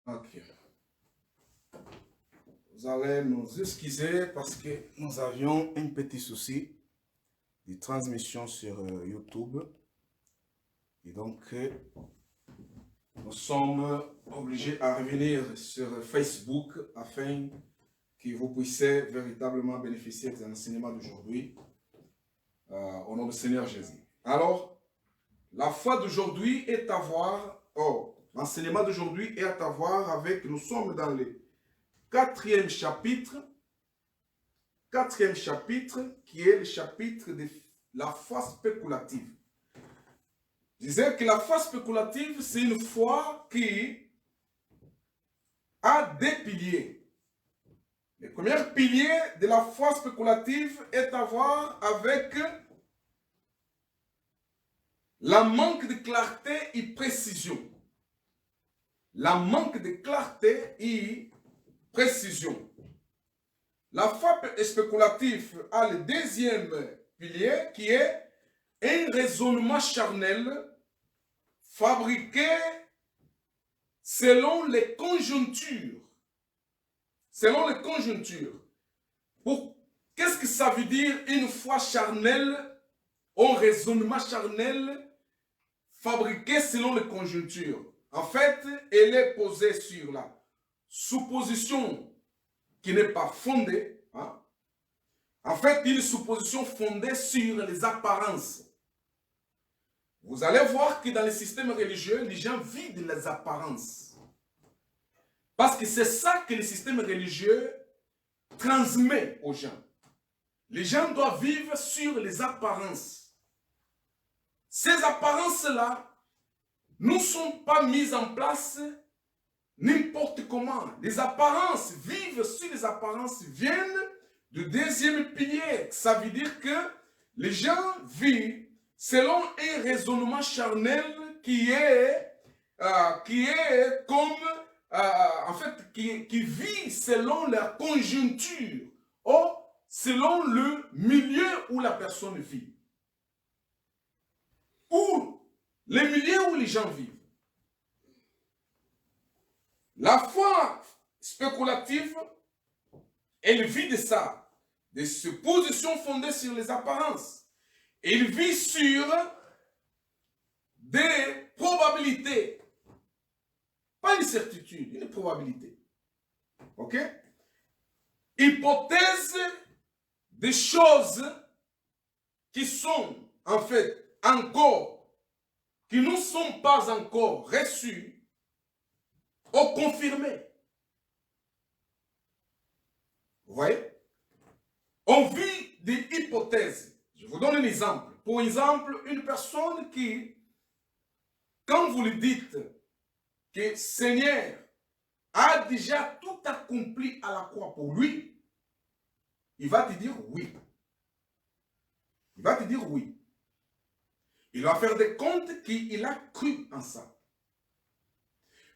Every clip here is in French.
Ok. Vous allez nous excuser parce que nous avions un petit souci de transmission sur YouTube. Et donc, nous sommes obligés à revenir sur Facebook afin que vous puissiez véritablement bénéficier des enseignements d'aujourd'hui au nom du Seigneur Jésus. Alors, la foi d'aujourd'hui est à voir, l'enseignement d'aujourd'hui est à voir avec, nous sommes dans le quatrième chapitre, qui est le chapitre de la foi spéculative. Je disais que la foi spéculative, c'est une foi qui a des piliers. Le premier pilier de la foi spéculative est à voir avec la manque de clarté et précision. La manque de clarté et précision. La foi spéculative a le deuxième pilier qui est un raisonnement charnel fabriqué selon les conjonctures. Selon les conjonctures. Qu'est-ce que ça veut dire une foi charnelle, un raisonnement charnel fabriqué selon les conjonctures? En fait, elle est posée sur la supposition qui n'est pas fondée. Hein? En fait, une supposition fondée sur les apparences. Vous allez voir que dans le système religieux, les gens vivent les apparences. Parce que c'est ça que le système religieux transmet aux gens. Les gens doivent vivre sur les apparences. Ces apparences-là ne sont pas mises en place n'importe comment. Les apparences, vivre sur les apparences, viennent du deuxième pilier. Ça veut dire que les gens vivent selon un raisonnement charnel qui est comme, en fait, qui vit selon la conjoncture ou selon le milieu où la personne vit. Ou le milieu où les gens vivent. La foi spéculative, elle vit de ça, de ces positions fondées sur les apparences. Elle vit sur des probabilités. Pas une certitude, une probabilité. Ok? Hypothèse des choses qui sont en fait encore, qui ne sont pas encore reçues ou confirmées. Vous voyez? On vit des hypothèses. Je vous donne un exemple. Pour exemple, une personne qui, quand vous lui dites que Seigneur a déjà tout accompli à la croix pour lui, il va te dire oui. Il va te dire oui. Il va faire des comptes qu'il a cru en ça.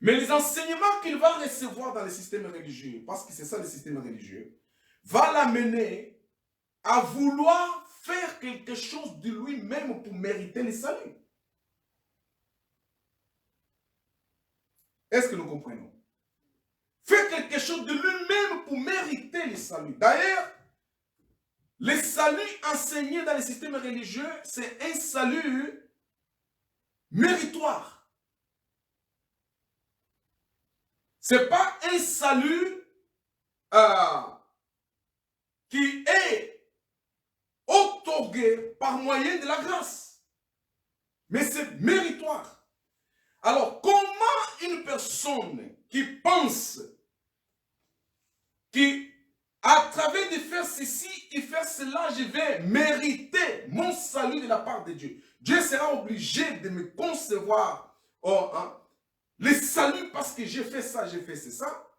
Mais les enseignements qu'il va recevoir dans le système religieux, parce que c'est ça le système religieux, va l'amener à vouloir faire quelque chose de lui-même pour mériter le salut. Est-ce que nous comprenons? Faire quelque chose de lui-même pour mériter le salut. D'ailleurs, le salut enseigné dans le système religieux, c'est un salut méritoire. Ce n'est pas un salut qui est outorgué par moyen de la grâce. Mais c'est méritoire. Alors, comment une personne qui pense qu'à travers de faire ceci et faire cela, je vais mériter mon salut de la part de Dieu. Dieu sera obligé de me concevoir le salut parce que j'ai fait ça, j'ai fait ça.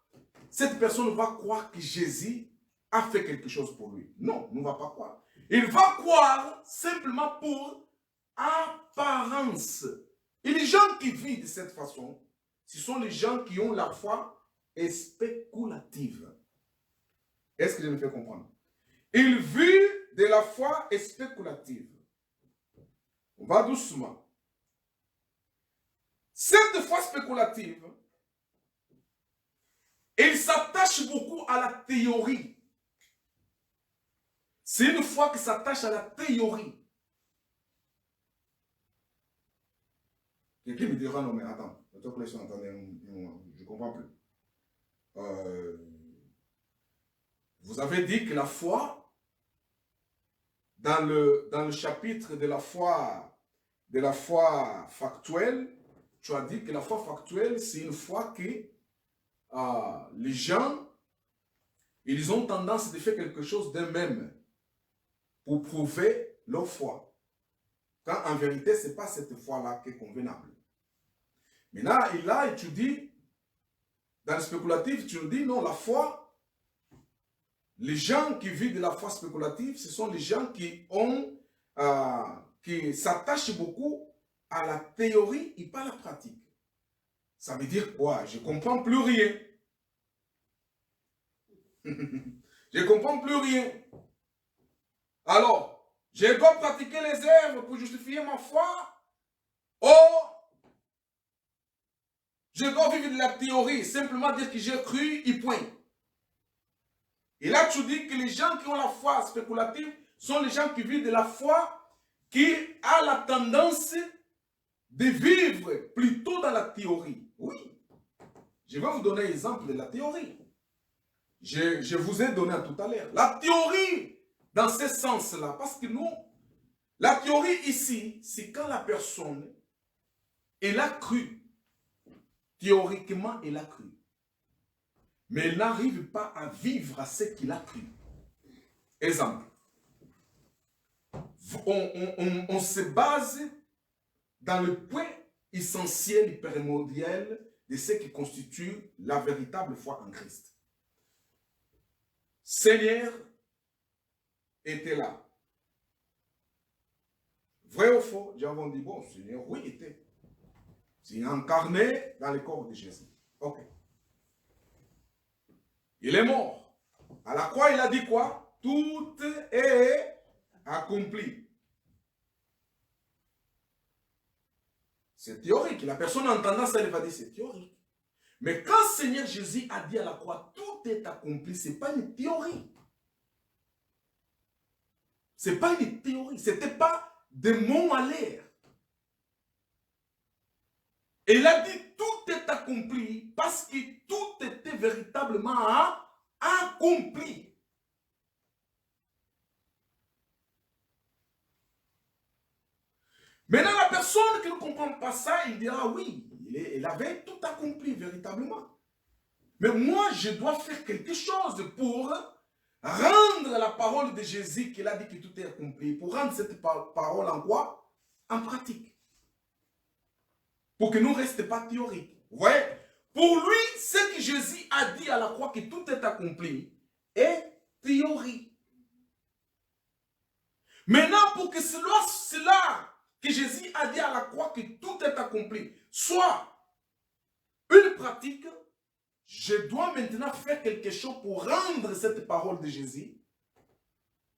Cette personne va croire que Jésus a fait quelque chose pour lui. Non, il ne va pas croire. Il va croire simplement pour apparence. Et les gens qui vivent de cette façon, ce sont les gens qui ont la foi spéculative. Est-ce que je me fais comprendre? Ils vivent de la foi spéculative. On va doucement. Cette foi spéculative Et il s'attache beaucoup à la théorie. C'est une foi qui s'attache à la théorie. Quelqu'un me dira, non mais attends, je ne comprends plus. Vous avez dit que la foi, dans le chapitre de la foi factuelle, tu as dit que la foi factuelle, c'est une foi que les gens, ils ont tendance de faire quelque chose d'eux-mêmes pour prouver leur foi. Quand en vérité, ce n'est pas cette foi-là qui est convenable. Maintenant, là, tu dis, dans le spéculatif, tu nous dis, non, la foi, les gens qui vivent de la foi spéculative, ce sont les gens qui s'attachent beaucoup à la théorie et pas à la pratique. Ça veut dire quoi? Je ne comprends plus rien. Je ne comprends plus rien. Alors, je dois pratiquer les œuvres pour justifier ma foi? Oh, je dois vivre de la théorie, simplement dire que j'ai cru et point. Et là, tu dis que les gens qui ont la foi spéculative sont les gens qui vivent de la foi qui a la tendance de vivre plutôt dans la théorie. Oui. Je vais vous donner un exemple de la théorie. Je vous ai donné tout à l'heure. La théorie, dans ce sens-là, parce que nous, la théorie ici, c'est quand la personne, elle a cru. Théoriquement, elle a cru. Mais elle n'arrive pas à vivre à ce qu'il a cru. Exemple. On se base dans le point essentiel et primordial de ce qui constitue la véritable foi en Christ. Seigneur était là. Vrai ou faux? Les gens vont dire, bon, Seigneur, oui, il était. C'est incarné dans le corps de Jésus. Ok. Il est mort. À la croix, il a dit quoi? Tout est accompli. C'est théorique. La personne en tendance, elle va dire c'est théorique. Mais quand Seigneur Jésus a dit à la croix, tout est accompli, ce n'est pas une théorie. Ce n'est pas une théorie. Ce n'était pas des mots à l'air. Et il a dit, tout est accompli parce que tout était véritablement accompli. Maintenant, la personne qui ne comprend pas ça, il dira, oui, il avait tout accompli véritablement. Mais moi, je dois faire quelque chose pour rendre la parole de Jésus qu'il a dit que tout est accompli, pour rendre cette parole en quoi? En pratique. Pour que nous ne restions pas théoriques. Vous voyez? Pour lui, ce que Jésus a dit à la croix que tout est accompli est théorie. Maintenant, pour que cela que Jésus a dit à la croix que tout est accompli soit une pratique, je dois maintenant faire quelque chose pour rendre cette parole de Jésus,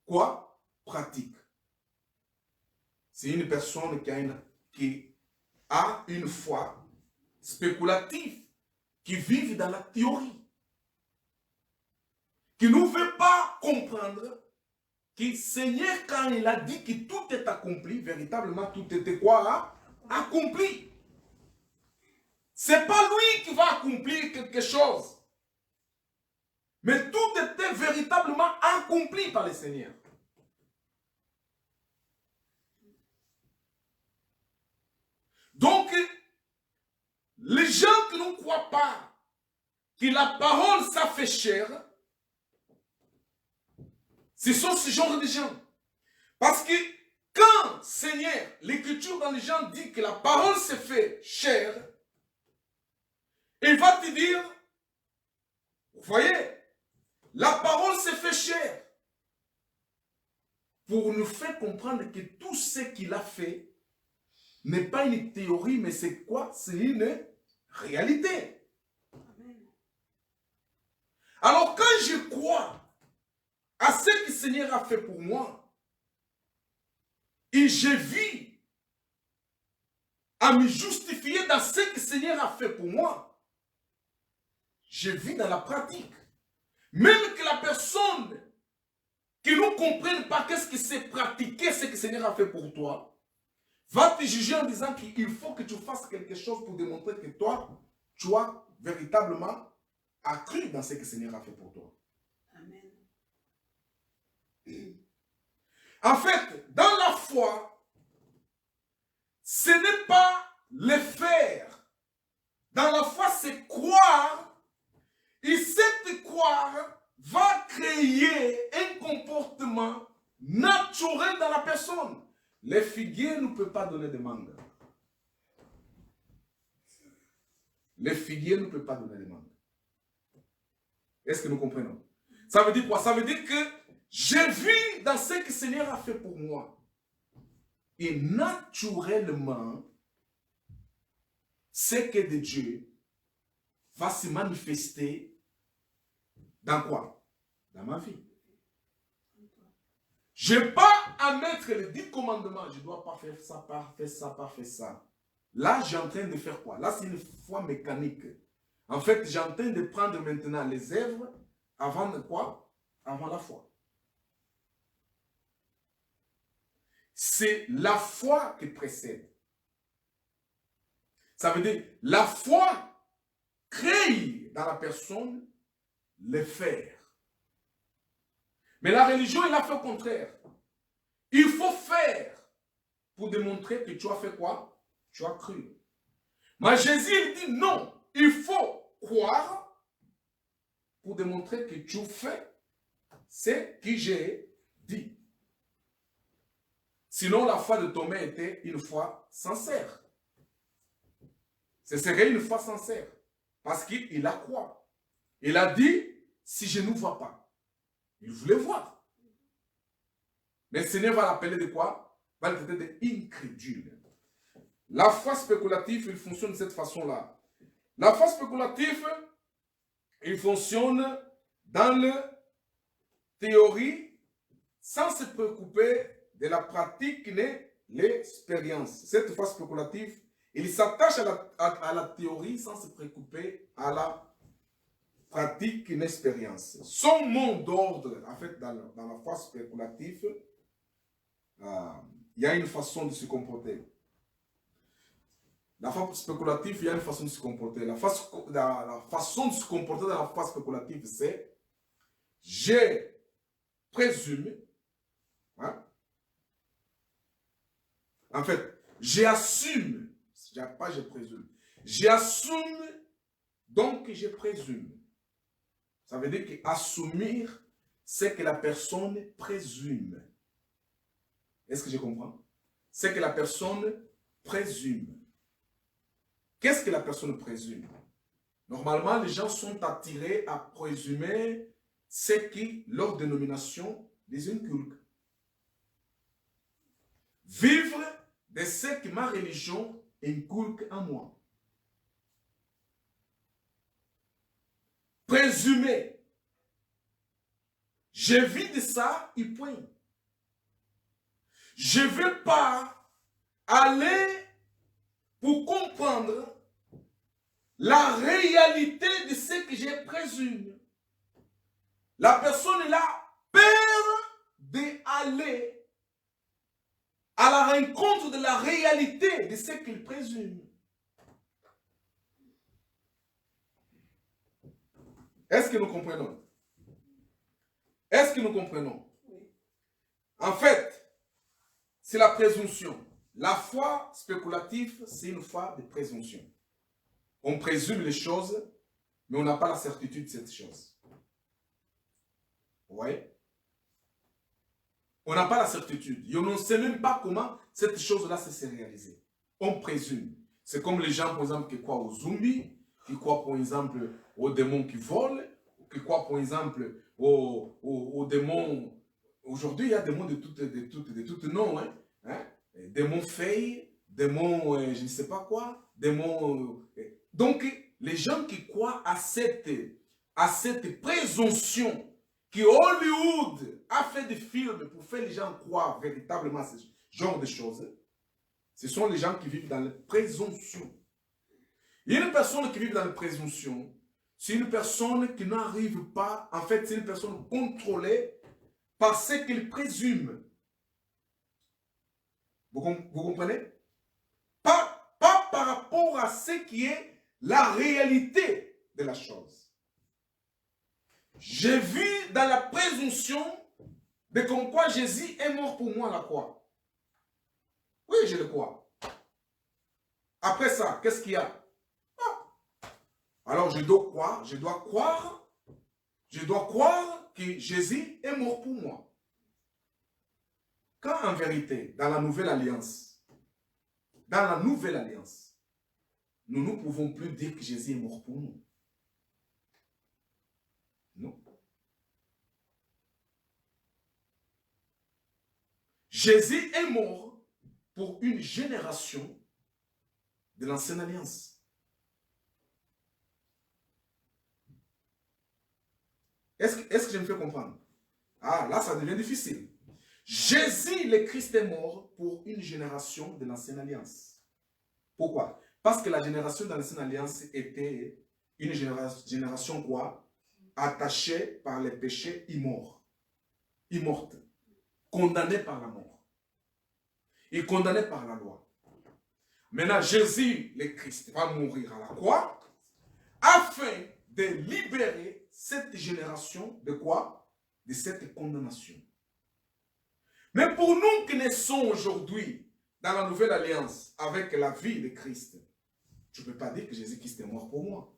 quoi? Pratique. C'est une personne qui a une foi spéculative, qui vit dans la théorie, qui ne veut pas comprendre que Seigneur, quand il a dit que tout est accompli, véritablement tout était quoi? Accompli. Ce n'est pas lui qui va accomplir quelque chose. Mais tout était véritablement accompli par le Seigneur. Donc, les gens qui ne croient pas que la parole, ça fait chair, ce sont ce genre de gens. Parce que quand, Seigneur, l'écriture dans les gens dit que la parole se fait chair, il va te dire, vous voyez, la parole se fait chair pour nous faire comprendre que tout ce qu'il a fait n'est pas une théorie, mais c'est quoi? C'est une réalité. Amen. Alors quand je crois à ce que le Seigneur a fait pour moi, et je vis à me justifier dans ce que le Seigneur a fait pour moi, je vis dans la pratique. Même que la personne qui ne comprenne pas qu'est-ce que c'est pratiquer ce que le Seigneur a fait pour toi, va te juger en disant qu'il faut que tu fasses quelque chose pour démontrer que toi, tu as véritablement accru dans ce que le Seigneur a fait pour toi. Amen. En fait, dans la foi, ce n'est pas le faire. Dans la foi, c'est croire. Et cette croire va créer un comportement naturel dans la personne. Les figuiers ne peuvent pas donner de mangue. Les figuiers ne peuvent pas donner de mangue. Est-ce que nous comprenons? Ça veut dire quoi? Ça veut dire que j'ai vu dans ce que le Seigneur a fait pour moi. Et naturellement, ce que de Dieu va se manifester dans quoi? Dans ma vie. Je n'ai pas à mettre les 10 commandements. Je ne dois pas faire ça, pas faire ça, pas faire ça. Là, j'ai en train de faire quoi? Là, c'est une foi mécanique. En fait, j'ai en train de prendre maintenant les œuvres avant de quoi? Avant la foi. C'est la foi qui précède. Ça veut dire, la foi crée dans la personne le faire. Mais la religion, elle a fait le contraire. Il faut faire pour démontrer que tu as fait quoi? Tu as cru. Mais Jésus, il dit non. Il faut croire pour démontrer que tu fais ce que j'ai dit. Sinon, la foi de Thomas était une foi sincère. Ce serait une foi sincère. Parce qu'il a croit. Il a dit, si je ne vois pas. Il voulait voir. Mais le Seigneur va l'appeler de quoi? Va le traiter d'incrédule. La foi spéculative, il fonctionne de cette façon-là. La foi spéculative, il fonctionne dans la théorie sans se préoccuper de la pratique et l'expérience. Cette foi spéculative, il s'attache à la théorie sans se préoccuper à la pratique et l'expérience. Son mot d'ordre, en fait, dans la foi spéculative, il y a une façon de se comporter. La foi spéculative, il y a une façon de se comporter. La façon de se comporter dans la foi spéculative, c'est je présume. Hein? En fait, j'assume. Pas je présume. J'assume, donc je présume. Ça veut dire qu'assumer, c'est que la personne présume. Est-ce que je comprends? C'est que la personne présume. Qu'est-ce que la personne présume? Normalement, les gens sont attirés à présumer ce qui leur dénomination les inculque. Vivre de ce que ma religion inculque en moi. Présumer. Je vis de ça, et point. Je ne vais pas aller pour comprendre la réalité de ce que je présume. La personne a peur d'aller à la rencontre de la réalité de ce qu'il présume. Est-ce que nous comprenons? Est-ce que nous comprenons? Oui. En fait, c'est la présomption. La foi spéculative, c'est une foi de présomption. On présume les choses, mais on n'a pas la certitude de cette chose. Vous voyez? On n'a pas la certitude. Et on ne sait même pas comment cette chose-là s'est réalisée. On présume. C'est comme les gens, par exemple, qui croient aux zombies, qui croient, par exemple, aux démons qui volent, qui croient, par exemple, aux démons. Aujourd'hui, il y a des démons de tout nom. Hein? Démons fées, démons, je ne sais pas quoi, démons. Donc, les gens qui croient à cette présomption que Hollywood a fait des films pour faire les gens croire véritablement à ce genre de choses, ce sont les gens qui vivent dans la présomption. Il y a une personne qui vit dans la présomption, c'est une personne qui n'arrive pas, en fait, c'est une personne contrôlée par ce qu'il présume. Vous comprenez? Pas par rapport à ce qui est la réalité de la chose. J'ai vu dans la présomption de comme quoi Jésus est mort pour moi à la croix. Oui, je le crois. Après ça, qu'est-ce qu'il y a? Alors je dois croire que Jésus est mort pour moi. Quand en vérité, dans la nouvelle alliance, nous ne pouvons plus dire que Jésus est mort pour nous. Non. Jésus est mort pour une génération de l'ancienne alliance. Est-ce que je me fais comprendre? Ah, là, ça devient difficile. Jésus, le Christ, est mort pour une génération de l'ancienne alliance. Pourquoi? Parce que la génération de l'ancienne alliance était une génération quoi? Attachée par les péchés immortes, condamnée par la mort et condamnée par la loi. Maintenant, Jésus, le Christ, va mourir à la croix afin de libérer cette génération de quoi? De cette condamnation. Mais pour nous qui naissons aujourd'hui dans la nouvelle alliance avec la vie de Christ, tu ne peux pas dire que Jésus-Christ est mort pour moi.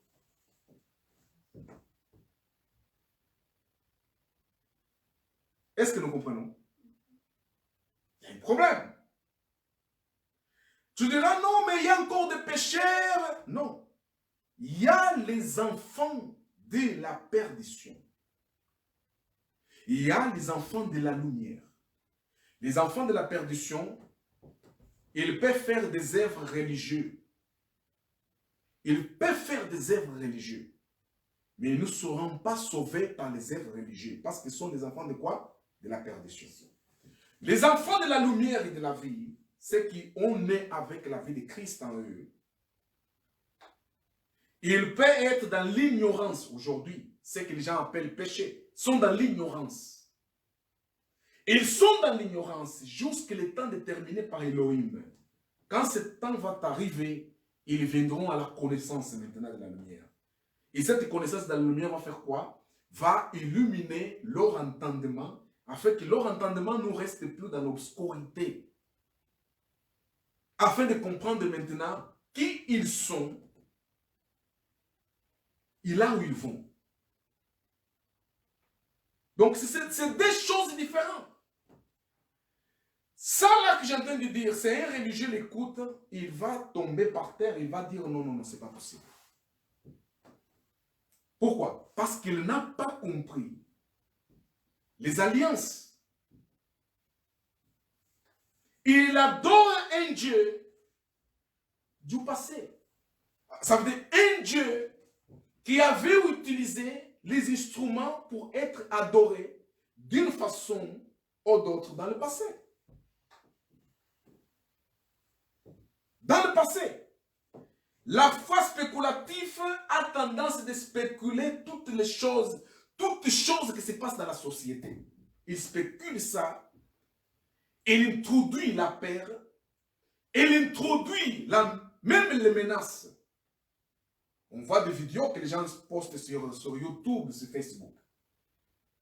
Est-ce que nous comprenons? Il y a un problème. Tu diras non, mais il y a encore des pécheurs. Non. Il y a les enfants de la perdition. Il y a les enfants de la lumière. Les enfants de la perdition, ils peuvent faire des œuvres religieuses. Ils peuvent faire des œuvres religieuses. Mais ils ne seront pas sauvés par les œuvres religieuses. Parce qu'ils sont des enfants de quoi? De la perdition. Les enfants de la lumière et de la vie, ceux qui ont né avec la vie de Christ en eux, ils peuvent être dans l'ignorance aujourd'hui. Ce que les gens appellent péché. Sont dans l'ignorance. Ils sont dans l'ignorance jusqu'à le temps déterminé par Elohim. Quand ce temps va arriver, ils viendront à la connaissance maintenant de la lumière. Et cette connaissance de la lumière va faire quoi? Va illuminer leur entendement, afin que leur entendement ne reste plus dans l'obscurité. Afin de comprendre maintenant qui ils sont et là où ils vont. Donc c'est deux choses différentes. Ça là que j'entends de dire, c'est un religieux l'écoute, il va tomber par terre, il va dire non, non, non, c'est pas possible. Pourquoi? Parce qu'il n'a pas compris les alliances. Il adore un Dieu du passé. Ça veut dire un Dieu qui avait utilisé les instruments pour être adoré d'une façon ou d'autre dans le passé. Dans le passé, la foi spéculative a tendance de spéculer toutes choses qui se passent dans la société. Il spécule ça, il introduit la peur, il introduit même les menaces. On voit des vidéos que les gens postent sur YouTube, sur Facebook.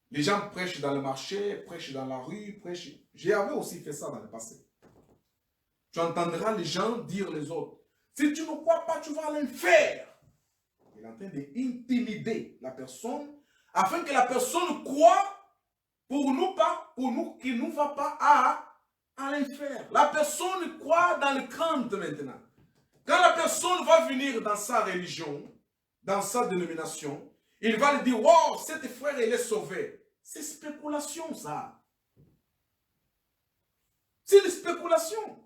Les gens prêchent dans le marché, prêchent dans la rue, prêchent. J'avais aussi fait ça dans le passé. Tu entendras les gens dire les autres. Si tu ne crois pas, tu vas à l'enfer. Il est en train d'intimider la personne afin que la personne croie pour nous qu'il ne va pas à l'enfer. La personne croit dans le crainte maintenant. Quand la personne va venir dans sa religion, dans sa dénomination, il va lui dire, wow, cet frère, il est sauvé. C'est spéculation, ça. C'est une spéculation.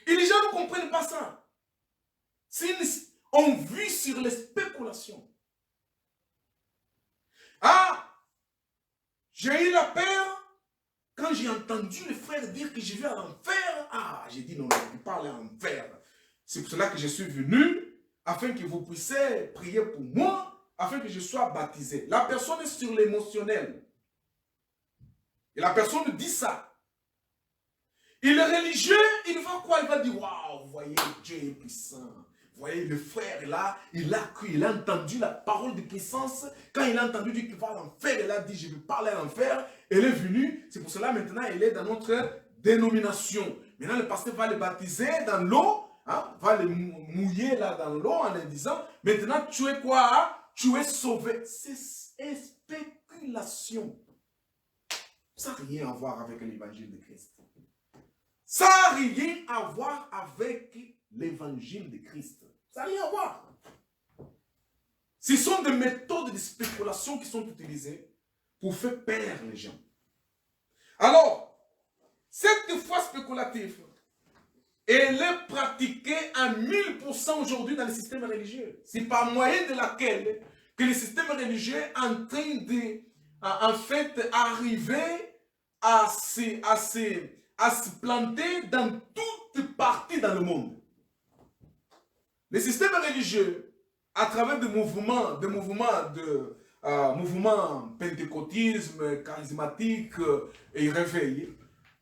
Et les gens ne comprennent pas ça. On vit sur les spéculations. Ah, j'ai eu la peur quand j'ai entendu les frères dire que je vais à l'enfer. Ah, j'ai dit non, non, il parle à l'enfer. C'est pour cela que je suis venu afin que vous puissiez prier pour moi, afin que je sois baptisé. La personne est sur l'émotionnel. Et la personne dit ça. Et le religieux, il va quoi? Il va dire, waouh, vous voyez, Dieu est puissant. Vous voyez, le frère là, il a cru, il a entendu la parole de puissance. Quand il a entendu dire qu'il va à l'enfer, il a dit, je vais parler à l'enfer. Elle est venue. C'est pour cela maintenant, elle est dans notre dénomination. Maintenant, le pasteur va le baptiser dans l'eau. Hein, va le mouiller là dans l'eau en lui disant, maintenant tu es quoi? Hein? Tu es sauvé. C'est spéculation. Ça n'a rien à voir avec l'évangile de Christ. Ça n'a rien à voir avec l'évangile de Christ. Ça n'a rien à voir. Ce sont des méthodes de spéculation qui sont utilisées pour faire perdre les gens. Alors, cette foi spéculative, elle est pratiquée à 1000% aujourd'hui dans le système religieux. C'est par moyen de laquelle que le système religieux est en train de, en fait, arriver à se planter dans toute partie dans le monde. Le système religieux, à travers des mouvements pentecôtisme, charismatique et réveil,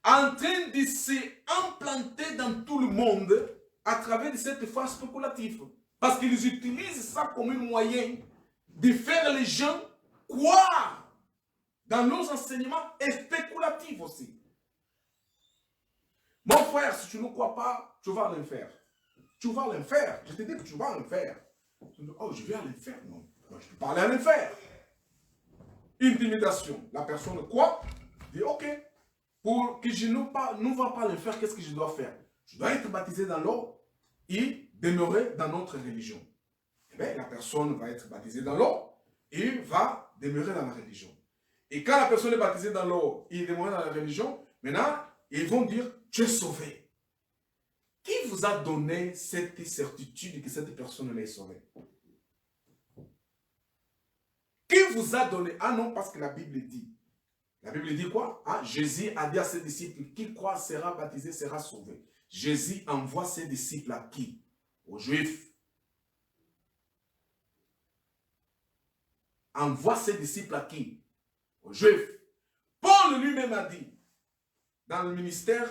en train de s'implanter dans tout le monde à travers de cette foi spéculative. Parce qu'ils utilisent ça comme un moyen de faire les gens croire dans nos enseignements et spéculatifs aussi. Mon frère, si tu ne crois pas, tu vas à l'enfer. Tu vas à l'enfer. Je te dis que tu vas à l'enfer. Oh, je vais à l'enfer. Non, je peux pas aller à l'enfer. Intimidation. La personne croit, dit ok. Pour que je ne va pas le faire, qu'est-ce que je dois faire? Je dois être baptisé dans l'eau et demeurer dans notre religion. Eh bien, la personne va être baptisée dans l'eau et va demeurer dans la religion. Et quand la personne est baptisée dans l'eau et demeure dans la religion, maintenant, ils vont dire, tu es sauvé. Qui vous a donné cette certitude que cette personne est sauvée? Qui vous a donné? Ah non, parce que la Bible dit. La Bible dit quoi? Ah, Jésus a dit à ses disciples, qui croit sera baptisé, sera sauvé. Jésus envoie ses disciples à qui? Aux Juifs. Envoie ses disciples à qui? Aux Juifs. Paul lui-même a dit, dans le ministère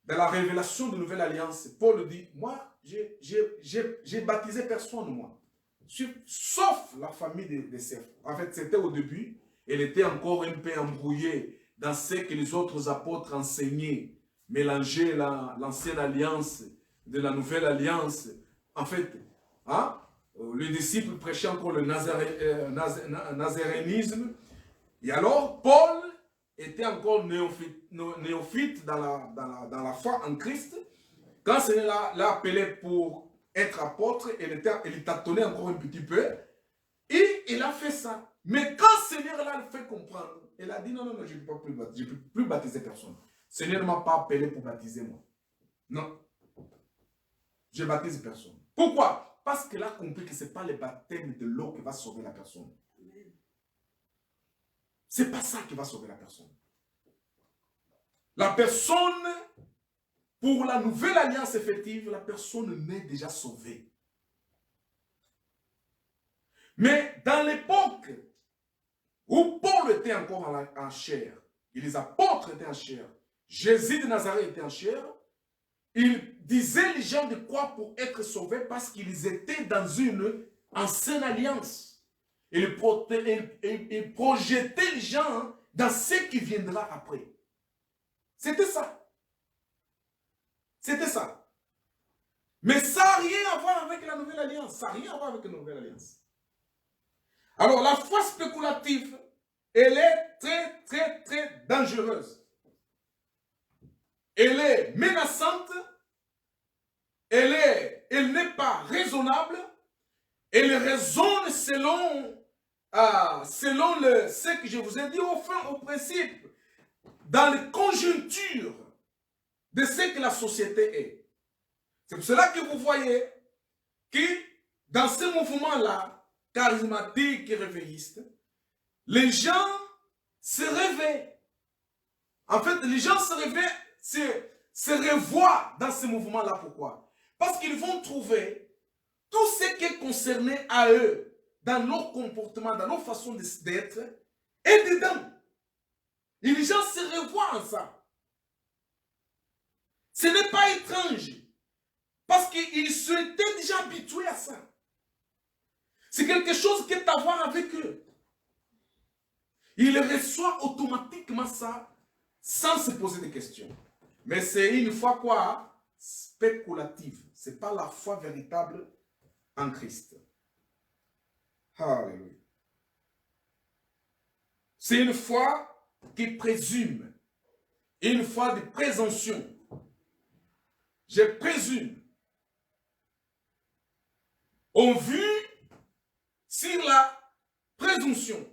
de la révélation de Nouvelle Alliance, Paul dit, moi, j'ai baptisé personne, moi. Sauf la famille des Cèphes. En fait, c'était au début. Elle était encore un peu embrouillée dans ce que les autres apôtres enseignaient, mélanger l'ancienne alliance de la nouvelle alliance. En fait, hein, les disciples prêchaient encore le nazarénisme. Et alors, Paul était encore néophyte dans la foi en Christ. Quand Seigneur l'a appelé pour être apôtre, il tâtonnait encore un petit peu. Et il a fait ça. Mais quand Seigneur l'a fait comprendre, il a dit non, je ne peux plus baptiser personne. Seigneur ne m'a pas appelé pour baptiser moi. Non. Je baptise personne. Pourquoi? Parce qu'il a compris que ce n'est pas le baptême de l'eau qui va sauver la personne. Ce n'est pas ça qui va sauver la personne. La personne, pour la nouvelle alliance effective, la personne n'est déjà sauvée. Mais dans l'époque où Paul était encore en chair, et les apôtres étaient en chair, Jésus de Nazareth était en chair, il disait les gens de quoi pour être sauvés parce qu'ils étaient dans une ancienne alliance. Il projetait les gens dans ce qui viendra après. C'était ça. C'était ça. Mais ça n'a rien à voir avec la nouvelle alliance. Ça n'a rien à voir avec la nouvelle alliance. Alors, la foi spéculative, elle est très, très, très dangereuse. Elle est menaçante. Elle n'est pas raisonnable. Elle raisonne selon ce que je vous ai dit au principe, dans les conjonctures de ce que la société est. C'est pour cela que vous voyez que dans ce mouvement-là, charismatique et réveilliste, les gens se réveillent. En fait, les gens se réveillent, se revoient dans ce mouvement-là. Pourquoi? Parce qu'ils vont trouver qui est concerné à eux, dans leur comportement, dans leur façon d'être, est dedans. Et les gens se revoient en ça. Ce n'est pas étrange. Parce qu'ils se étaient déjà habitués à ça. C'est quelque chose qui est à voir avec eux. Ils reçoivent automatiquement ça sans se poser de questions. Mais c'est une foi quoi? Spéculative. Ce n'est pas la foi véritable en Christ. Alléluia. C'est une foi qui présume. Une foi de présomption. Je présume. On vit sur la présomption.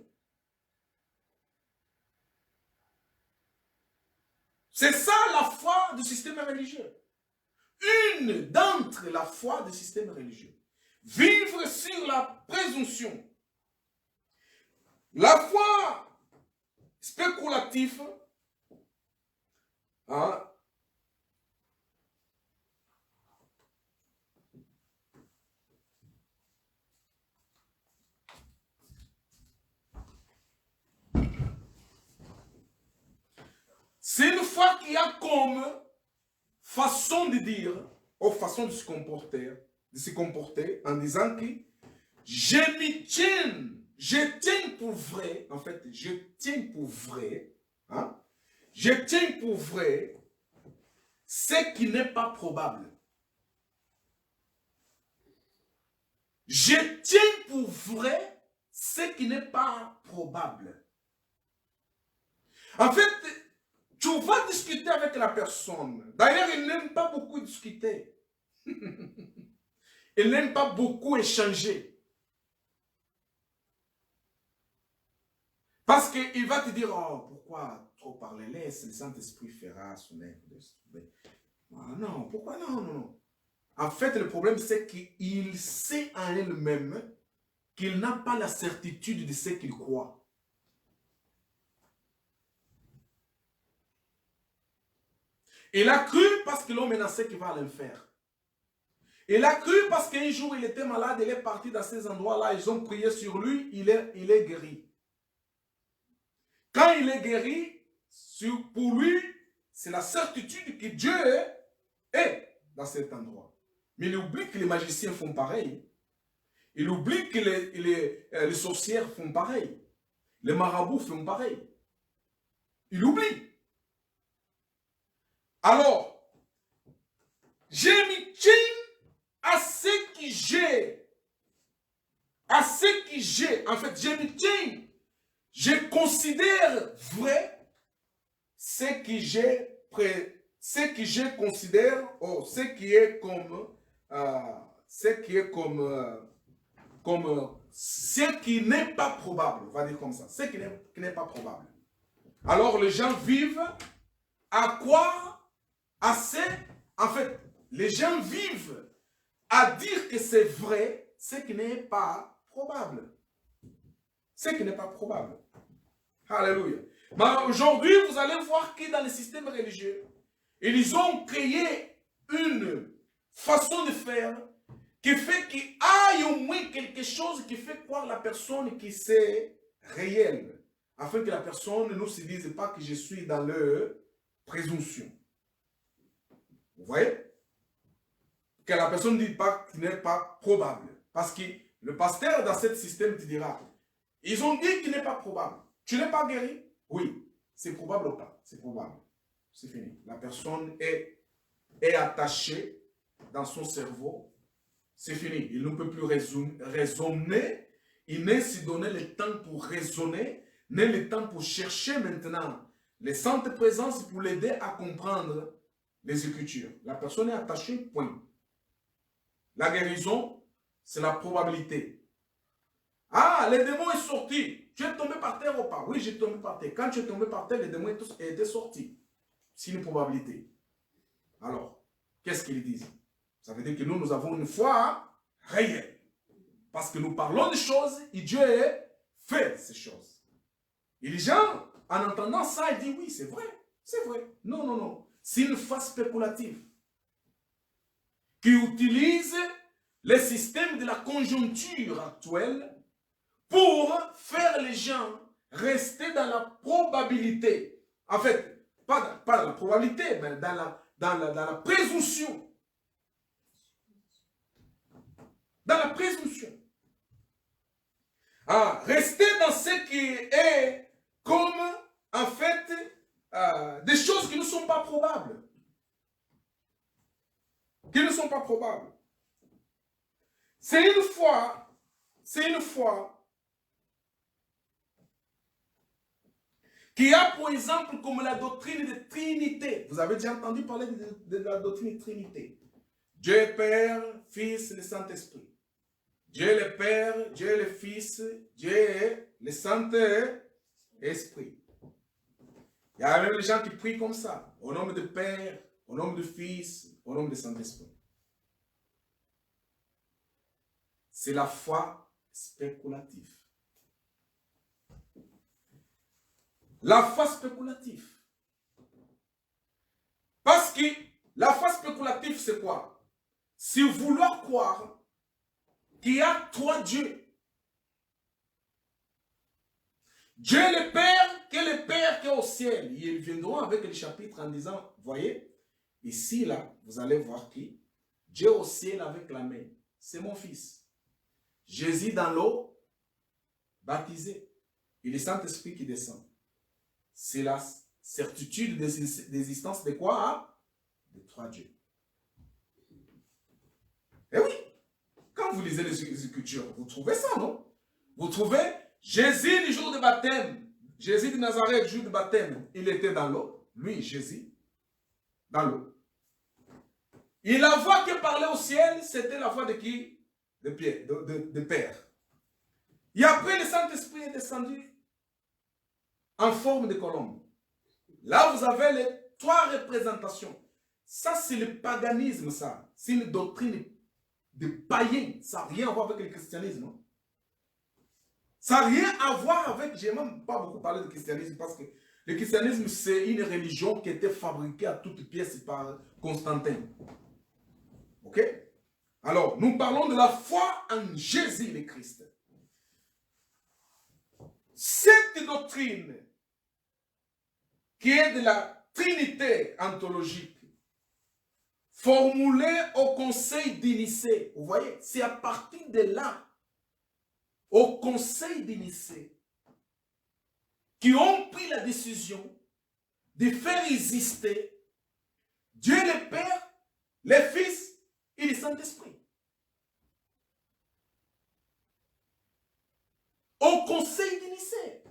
C'est ça la foi du système religieux. Une d'entre la foi du système religieux. Vivre sur la présomption. La foi spéculative, hein, c'est une foi qui a comme façon de dire, ou façon de se comporter en disant que je me tiens, je tiens pour vrai, en fait, je tiens pour vrai, hein, je tiens pour vrai ce qui n'est pas probable. Je tiens pour vrai ce qui n'est pas probable. En fait, tu vas discuter avec la personne. D'ailleurs, il n'aime pas beaucoup discuter. Il n'aime pas beaucoup échanger. Parce qu'il va te dire, oh, pourquoi trop parler? Laisse, le Saint-Esprit fera son œuvre. Ah non, pourquoi non, non, non. En fait, le problème, c'est qu'il sait en elle-même qu'il n'a pas la certitude de ce qu'il croit. Il a cru parce qu'ils l'ont menacé qu'il va à l'enfer. Il a cru parce qu'un jour il était malade, il est parti dans ces endroits-là, ils ont prié sur lui, il est guéri. Quand il est guéri, pour lui, c'est la certitude que Dieu est dans cet endroit. Mais il oublie que les magiciens font pareil. Il oublie que les sorcières font pareil. Les marabouts font pareil. Il oublie. Alors, je me tiens à ce que j'ai. À ce que j'ai. En fait, je me tiens. Je considère vrai ce que je considère, oh, ce qui est comme, ce qui n'est pas probable, on va dire comme ça, ce qui n'est pas probable. Alors les gens vivent à croire à ce, en fait, les gens vivent à dire que c'est vrai ce qui n'est pas probable. Ce qui n'est pas probable. Alléluia. Mais aujourd'hui, vous allez voir que dans le système religieux, ils ont créé une façon de faire qui fait qu'il y ait au moins quelque chose qui fait croire la personne que c'est réel. Afin que la personne ne se dise pas que je suis dans leur présomption. Vous voyez? Que la personne ne dit pas qu'il n'est pas probable. Parce que le pasteur dans ce système te dira, ils ont dit qu'il n'est pas probable. Tu n'es pas guéri? Oui. C'est probable ou pas? C'est probable. C'est fini. La personne est attachée dans son cerveau. C'est fini. Il ne peut plus raisonner. Il ne se donner le temps pour raisonner, ni le temps pour chercher maintenant les saintes présences pour l'aider à comprendre les Écritures. La personne est attachée, point. La guérison, c'est la probabilité. Ah, le démon est sorti. Tu es tombé par terre ou pas? Oui, j'ai tombé par terre. Quand tu es tombé par terre, le démon était sorti. C'est une probabilité. Alors, qu'est-ce qu'ils disent? Ça veut dire que nous avons une foi réelle. Parce que nous parlons des choses et Dieu fait ces choses. Et les gens, en entendant ça, ils disent oui, c'est vrai. C'est vrai. Non, non, non. C'est une foi spéculative qui utilise les systèmes de la conjoncture actuelle pour faire les gens rester dans la probabilité. En fait, pas dans la probabilité, mais dans la présomption. Dans la présomption. Rester dans ce qui est comme, en fait, des choses qui ne sont pas probables. Qui ne sont pas probables. C'est une foi qui a, pour exemple, comme la doctrine de Trinité. Vous avez déjà entendu parler de la doctrine de Trinité. Dieu Père, Fils, le Saint-Esprit. Dieu le Père, Dieu le Fils, Dieu le Saint-Esprit. Il y a même des gens qui prient comme ça, au nom de Père, au nom de Fils, au nom de Saint-Esprit. C'est la foi spéculative. La foi spéculative. Parce que la foi spéculative, c'est quoi? C'est vouloir croire qu'il y a trois dieux. Dieu le Père, qui est le Père qui est au ciel. Ils viendront avec le chapitre en disant, voyez, ici, là, vous allez voir qui? Dieu au ciel avec la main. C'est mon fils. Jésus dans l'eau, baptisé. Et le Saint-Esprit qui descend. C'est la certitude d'existence de quoi? Hein? De trois dieux. Eh oui, quand vous lisez les Écritures, vous trouvez ça, non? Vous trouvez Jésus le jour de baptême, Jésus de Nazareth le jour de baptême, il était dans l'eau, lui, Jésus, dans l'eau. Et la voix qui parlait au ciel, c'était la voix de qui? De Pierre, de Père. Et après, le Saint-Esprit est descendu en forme de colombe. Là, vous avez les trois représentations. Ça, c'est le paganisme, ça. C'est une doctrine de païens. Ça n'a rien à voir avec le christianisme. Non? Ça n'a rien à voir avec... Je n'ai même pas beaucoup parlé de christianisme parce que le christianisme, c'est une religion qui était fabriquée à toutes pièces par Constantin. Ok? Alors, nous parlons de la foi en Jésus le Christ. Cette doctrine qui est de la Trinité ontologique, formulée au Conseil de Nicée. Vous voyez, c'est à partir de là, au Conseil de Nicée, qui ont pris la décision de faire exister Dieu le Père, le Fils et le Saint-Esprit. Au Conseil de Nicée.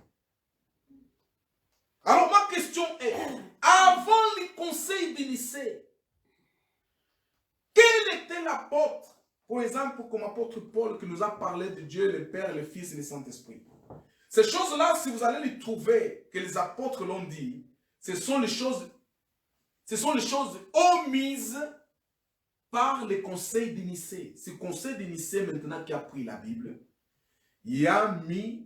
Alors ma question est, avant le Conseil de Nicée, quel était l'apôtre, par exemple, comme apôtre Paul, qui nous a parlé de Dieu, le Père, le Fils et le Saint-Esprit? Ces choses-là, si vous allez les trouver, que les apôtres l'ont dit, ce sont les choses omises par le Conseil de Nicée. Ce Conseil de Nicée, maintenant, qui a pris la Bible, il a mis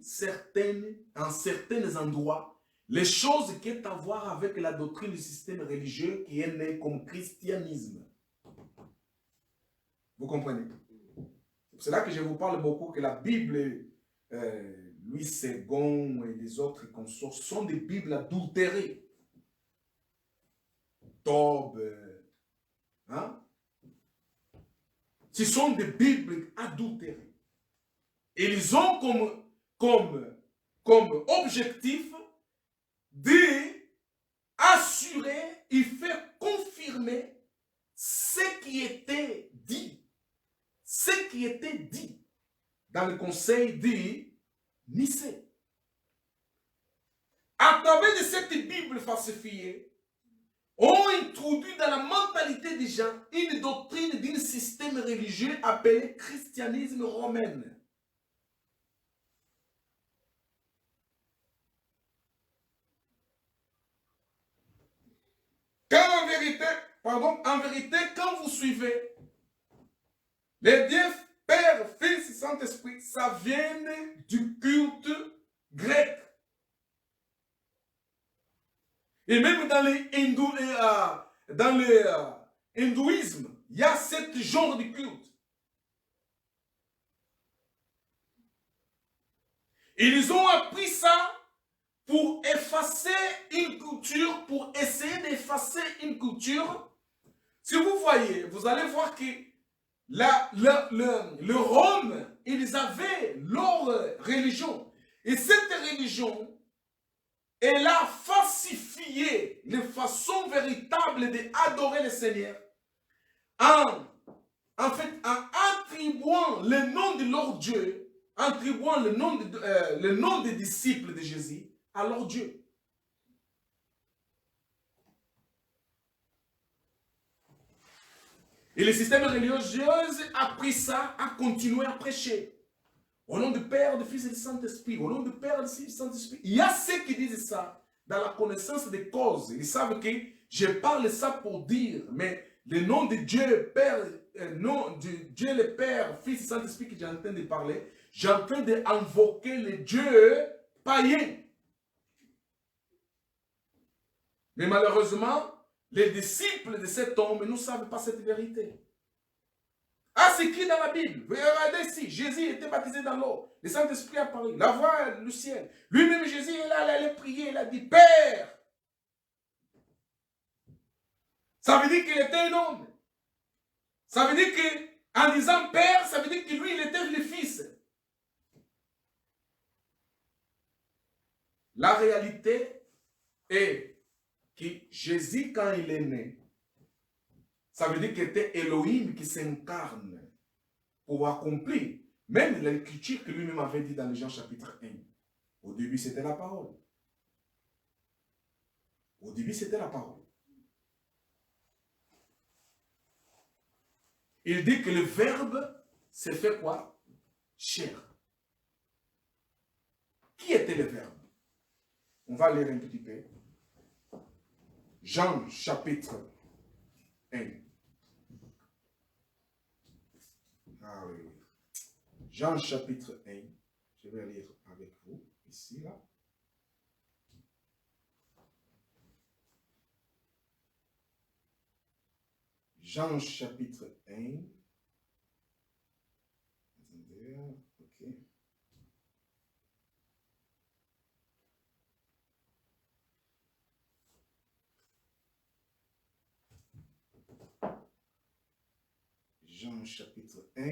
en certains endroits les choses qui ont à voir avec la doctrine du système religieux qui est né comme christianisme. Vous comprenez? C'est là que je vous parle beaucoup que la Bible, Louis II et les autres consorts sont des Bibles adultérées. Tob, hein? Ce sont des Bibles adultérées. Et ils ont comme objectif d'assurer et faire confirmer ce qui était dit. Ce qui était dit dans le conseil de Nicée. À travers de cette Bible falsifiée, ont introduit dans la mentalité des gens une doctrine d'un système religieux appelé christianisme romain. Car en vérité, quand vous suivez les dieux Père, Fils et Saint-Esprit, ça vient du culte grec. Et même dans l'hindouisme, il y a ce genre de culte. Ils ont appris ça pour effacer une culture, pour essayer d'effacer une culture. Si vous voyez, vous allez voir que le Rome, ils avaient leur religion. Et cette religion, elle a falsifié les façons véritables d'adorer le Seigneur en fait, en attribuant le nom de leur Dieu, attribuant le nom des disciples de Jésus à leur Dieu. Et le système religieux a pris ça, a continué à prêcher. Au nom du Père, du Fils et du Saint-Esprit. Au nom du Père, du Fils et du Saint-Esprit. Il y a ceux qui disent ça dans la connaissance des causes. Ils savent que je parle ça pour dire, mais le nom de Dieu, Père, nom de Dieu le Père, Fils et Saint-Esprit que j'entends de parler, j'entends d'invoquer le Dieu païen. Mais malheureusement, les disciples de cet homme ne savent pas cette vérité. Ah, c'est écrit dans la Bible. Regardez ici, Jésus était baptisé dans l'eau. Le Saint-Esprit a parlé. La voix, le ciel. Lui-même, Jésus, il allait prier. Il a dit, Père. Ça veut dire qu'il était un homme. Ça veut dire qu'en disant Père, ça veut dire que lui, il était le Fils. La réalité est que Jésus, quand il est né, ça veut dire qu'il était Elohim qui s'incarne pour accomplir même l'écriture que lui-même avait dit dans Jean chapitre 1. Au début, c'était la parole. Au début, c'était la parole. Il dit que le Verbe s'est fait quoi? Chair. Qui était le Verbe? On va lire un petit peu. Jean chapitre 1. Ah oui, oui. Jean chapitre 1. Je vais lire avec vous ici, là. Jean chapitre 1. Attendez, ok. Jean chapitre 1.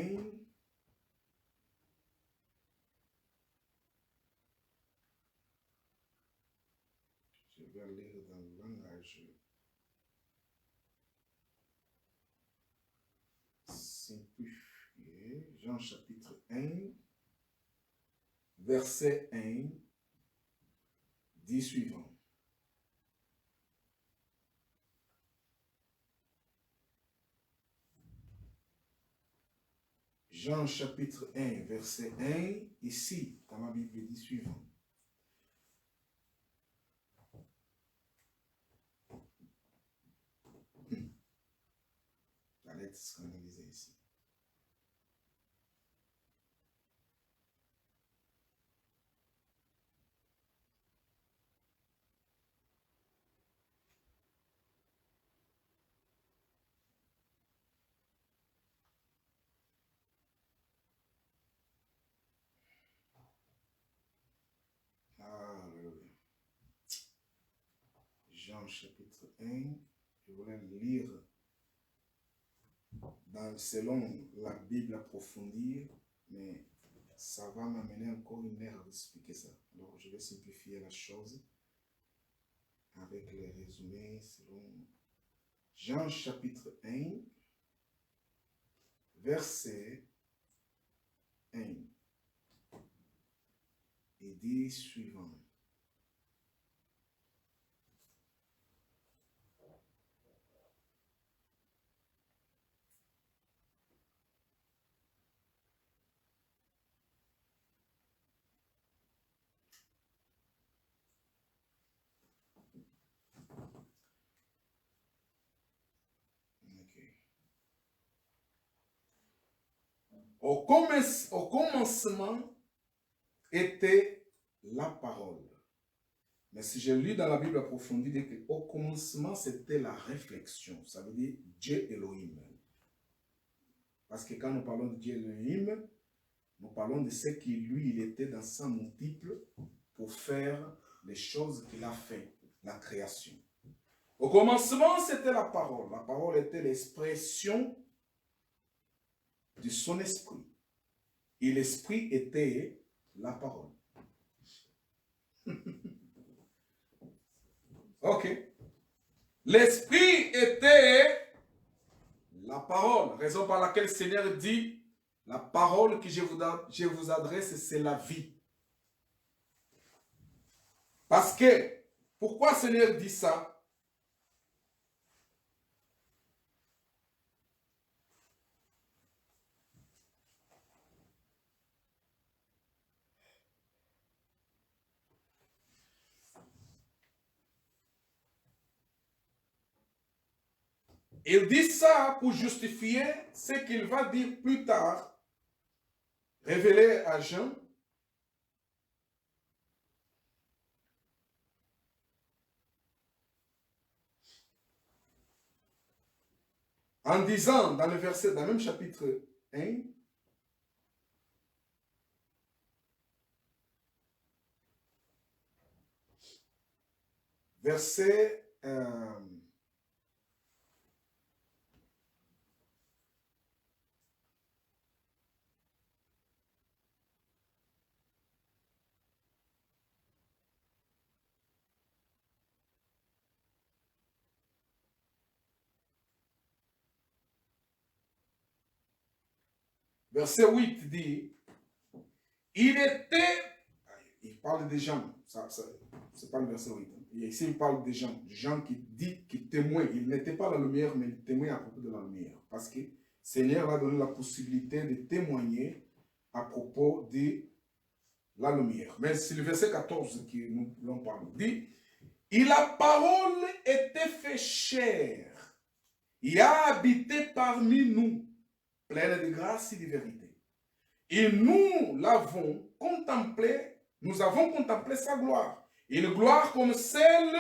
Je vais lire dans le langage simplifié. Jean chapitre 1, verset 1, dit suivant. Jean chapitre 1, verset 1, ici, dans ma Bible, dit suivant. La lettre scandalisée ici. Alléluia. Jean chapitre 1, je voulais lire selon la Bible approfondir, mais ça va m'amener encore une heure d'expliquer ça. Donc je vais simplifier la chose avec les résumés selon Jean chapitre 1, verset 1. Il dit suivant. Au commencement était la parole. Mais si je lis dans la Bible approfondie, il dit qu'au commencement, c'était la réflexion. Ça veut dire Dieu Elohim. Parce que quand nous parlons de Dieu Elohim, Nous parlons de ce qui, lui, il était dans sa multiple pour faire les choses qu'il a fait, la création. Au commencement, c'était la parole. La parole était l'expression de son esprit. Et l'esprit était la parole. Ok. L'esprit était la parole. Raison par laquelle le Seigneur dit, la parole que je vous adresse, c'est la vie. Parce que, pourquoi le Seigneur dit ça? Il dit ça pour justifier ce qu'il va dire plus tard, révélé à Jean. En disant, dans le verset, dans le même chapitre 1, verset verset 8 dit, il parle des gens, c'est pas le verset 8, ici il parle des gens qui témoignent, ils n'étaient pas la lumière, mais ils témoignent à propos de la lumière, parce que le Seigneur a donné la possibilité de témoigner à propos de la lumière. Mais c'est le verset 14 qui nous parle, dit, et la parole était fait chair, et a habité parmi nous, pleine de grâce et de vérité. Et nous l'avons contemplé, nous avons contemplé sa gloire. Une gloire comme celle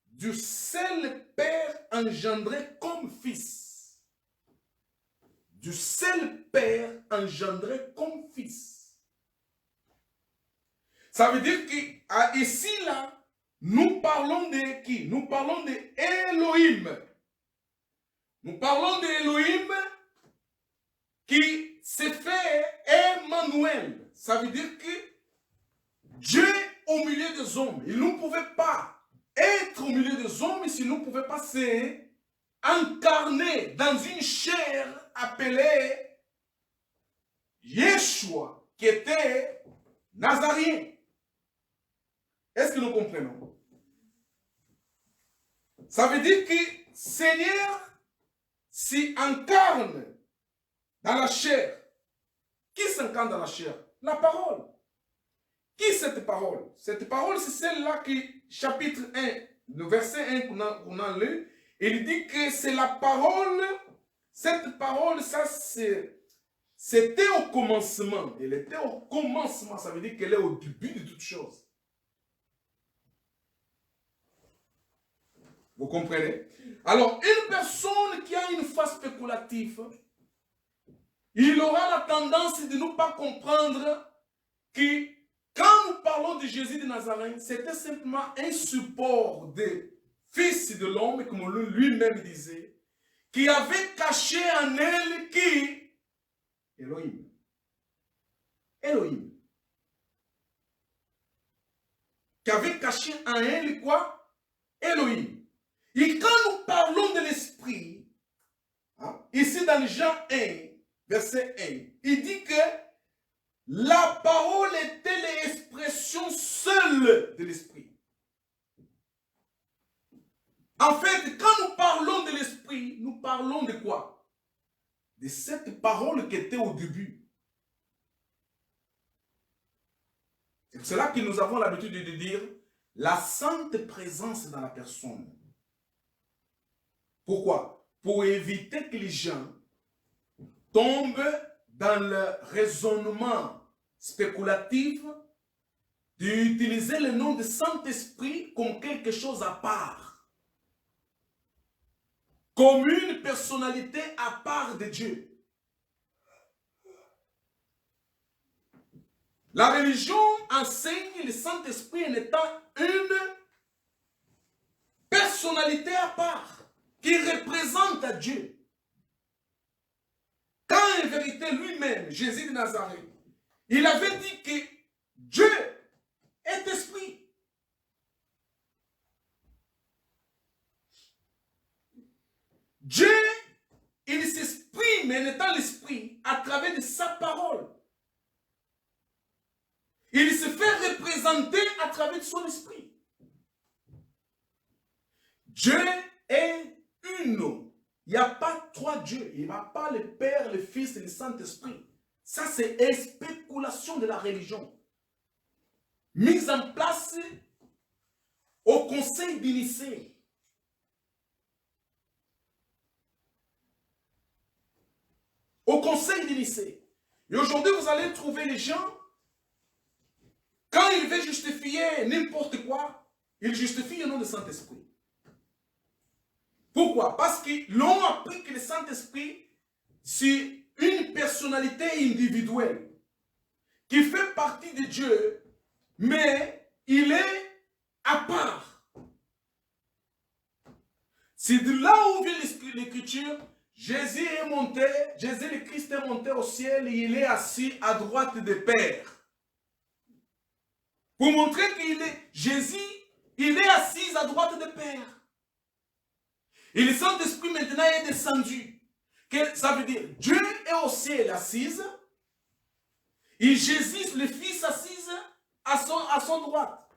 du seul Père engendré comme Fils. Du seul Père engendré comme Fils. Ça veut dire qu'ici, là, nous parlons de qui? Nous parlons de Elohim. Nous parlons d'Elohim qui s'est fait Emmanuel. Ça veut dire que Dieu au milieu des hommes. Il ne pouvait pas être au milieu des hommes s'il ne pouvait pas s'incarner dans une chair appelée Yeshua, qui était Nazarien. Est-ce que nous comprenons? Ça veut dire que Seigneur s'y incarne dans la chair. Qui s'incarne dans la chair? La parole. Qui est cette parole? Cette parole, c'est celle-là qui, chapitre 1, le verset 1 qu'on a lu, il dit que c'est la parole. Cette parole, ça c'était au commencement. Elle était au commencement, ça veut dire qu'elle est au début de toute chose. Vous comprenez? Alors, une personne qui a une foi spéculative, il aura la tendance de ne pas comprendre que quand nous parlons de Jésus de Nazareth, c'était simplement un support des fils de l'homme, comme lui-même disait, qui avait caché en elle qui? Elohim. Elohim. Qui avait caché en elle quoi? Elohim. Et quand nous parlons de l'esprit, hein, ici dans Jean 1, verset 1, il dit que la parole était l'expression seule de l'esprit. En fait, quand nous parlons de l'esprit, nous parlons de quoi? De cette parole qui était au début. C'est pour cela que nous avons l'habitude de dire la sainte présence dans la personne. Pourquoi? Pour éviter que les gens tombent dans le raisonnement spéculatif d'utiliser le nom de Saint-Esprit comme quelque chose à part. Comme une personnalité à part de Dieu. La religion enseigne le Saint-Esprit en étant une personnalité à part qui représente à Dieu. Quand en vérité lui-même, Jésus de Nazareth, il avait dit que Dieu est esprit. Dieu, il s'exprime en étant l'esprit à travers de sa parole. Il se fait représenter à travers de son esprit. Dieu est une. Il n'y a pas trois dieux. Il n'y a pas le Père, le Fils et le Saint-Esprit. Ça, c'est une spéculation de la religion. Mise en place au conseil de Nicée. Au conseil de Nicée. Et aujourd'hui, vous allez trouver les gens, quand ils veulent justifier n'importe quoi, ils justifient au nom du Saint-Esprit. Pourquoi? Parce qu'ils l'ont appris que le Saint-Esprit, c'est une personnalité individuelle qui fait partie de Dieu, mais il est à part. C'est de là où vient l'écriture. Jésus est monté, Jésus le Christ est monté au ciel et il est assis à droite des Pères. Pour montrer qu'il est, Jésus, il est assis à droite des Pères. Et le Saint-Esprit maintenant est descendu. Ça veut dire, Dieu est au ciel assise, et Jésus, le Fils, assise à son droite.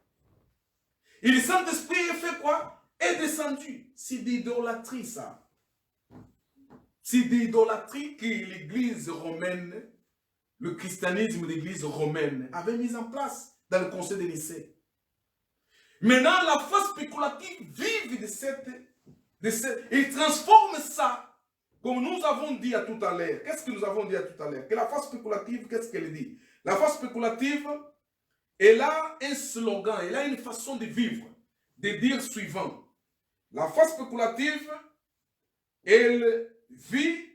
Et le Saint-Esprit fait quoi? Est descendu. C'est d'idolâtrie, ça. C'est d'idolâtrie que l'Église romaine, le christianisme de l'Église romaine, avait mis en place dans le conseil de Nicée. Maintenant, la foi spéculative vive de cette... Il transforme ça, comme nous avons dit à tout à l'heure. Qu'est-ce que nous avons dit à tout à l'heure? Que la foi spéculative, qu'est-ce qu'elle dit? La foi spéculative, elle a un slogan, elle a une façon de vivre, de dire suivant. La foi spéculative, elle vit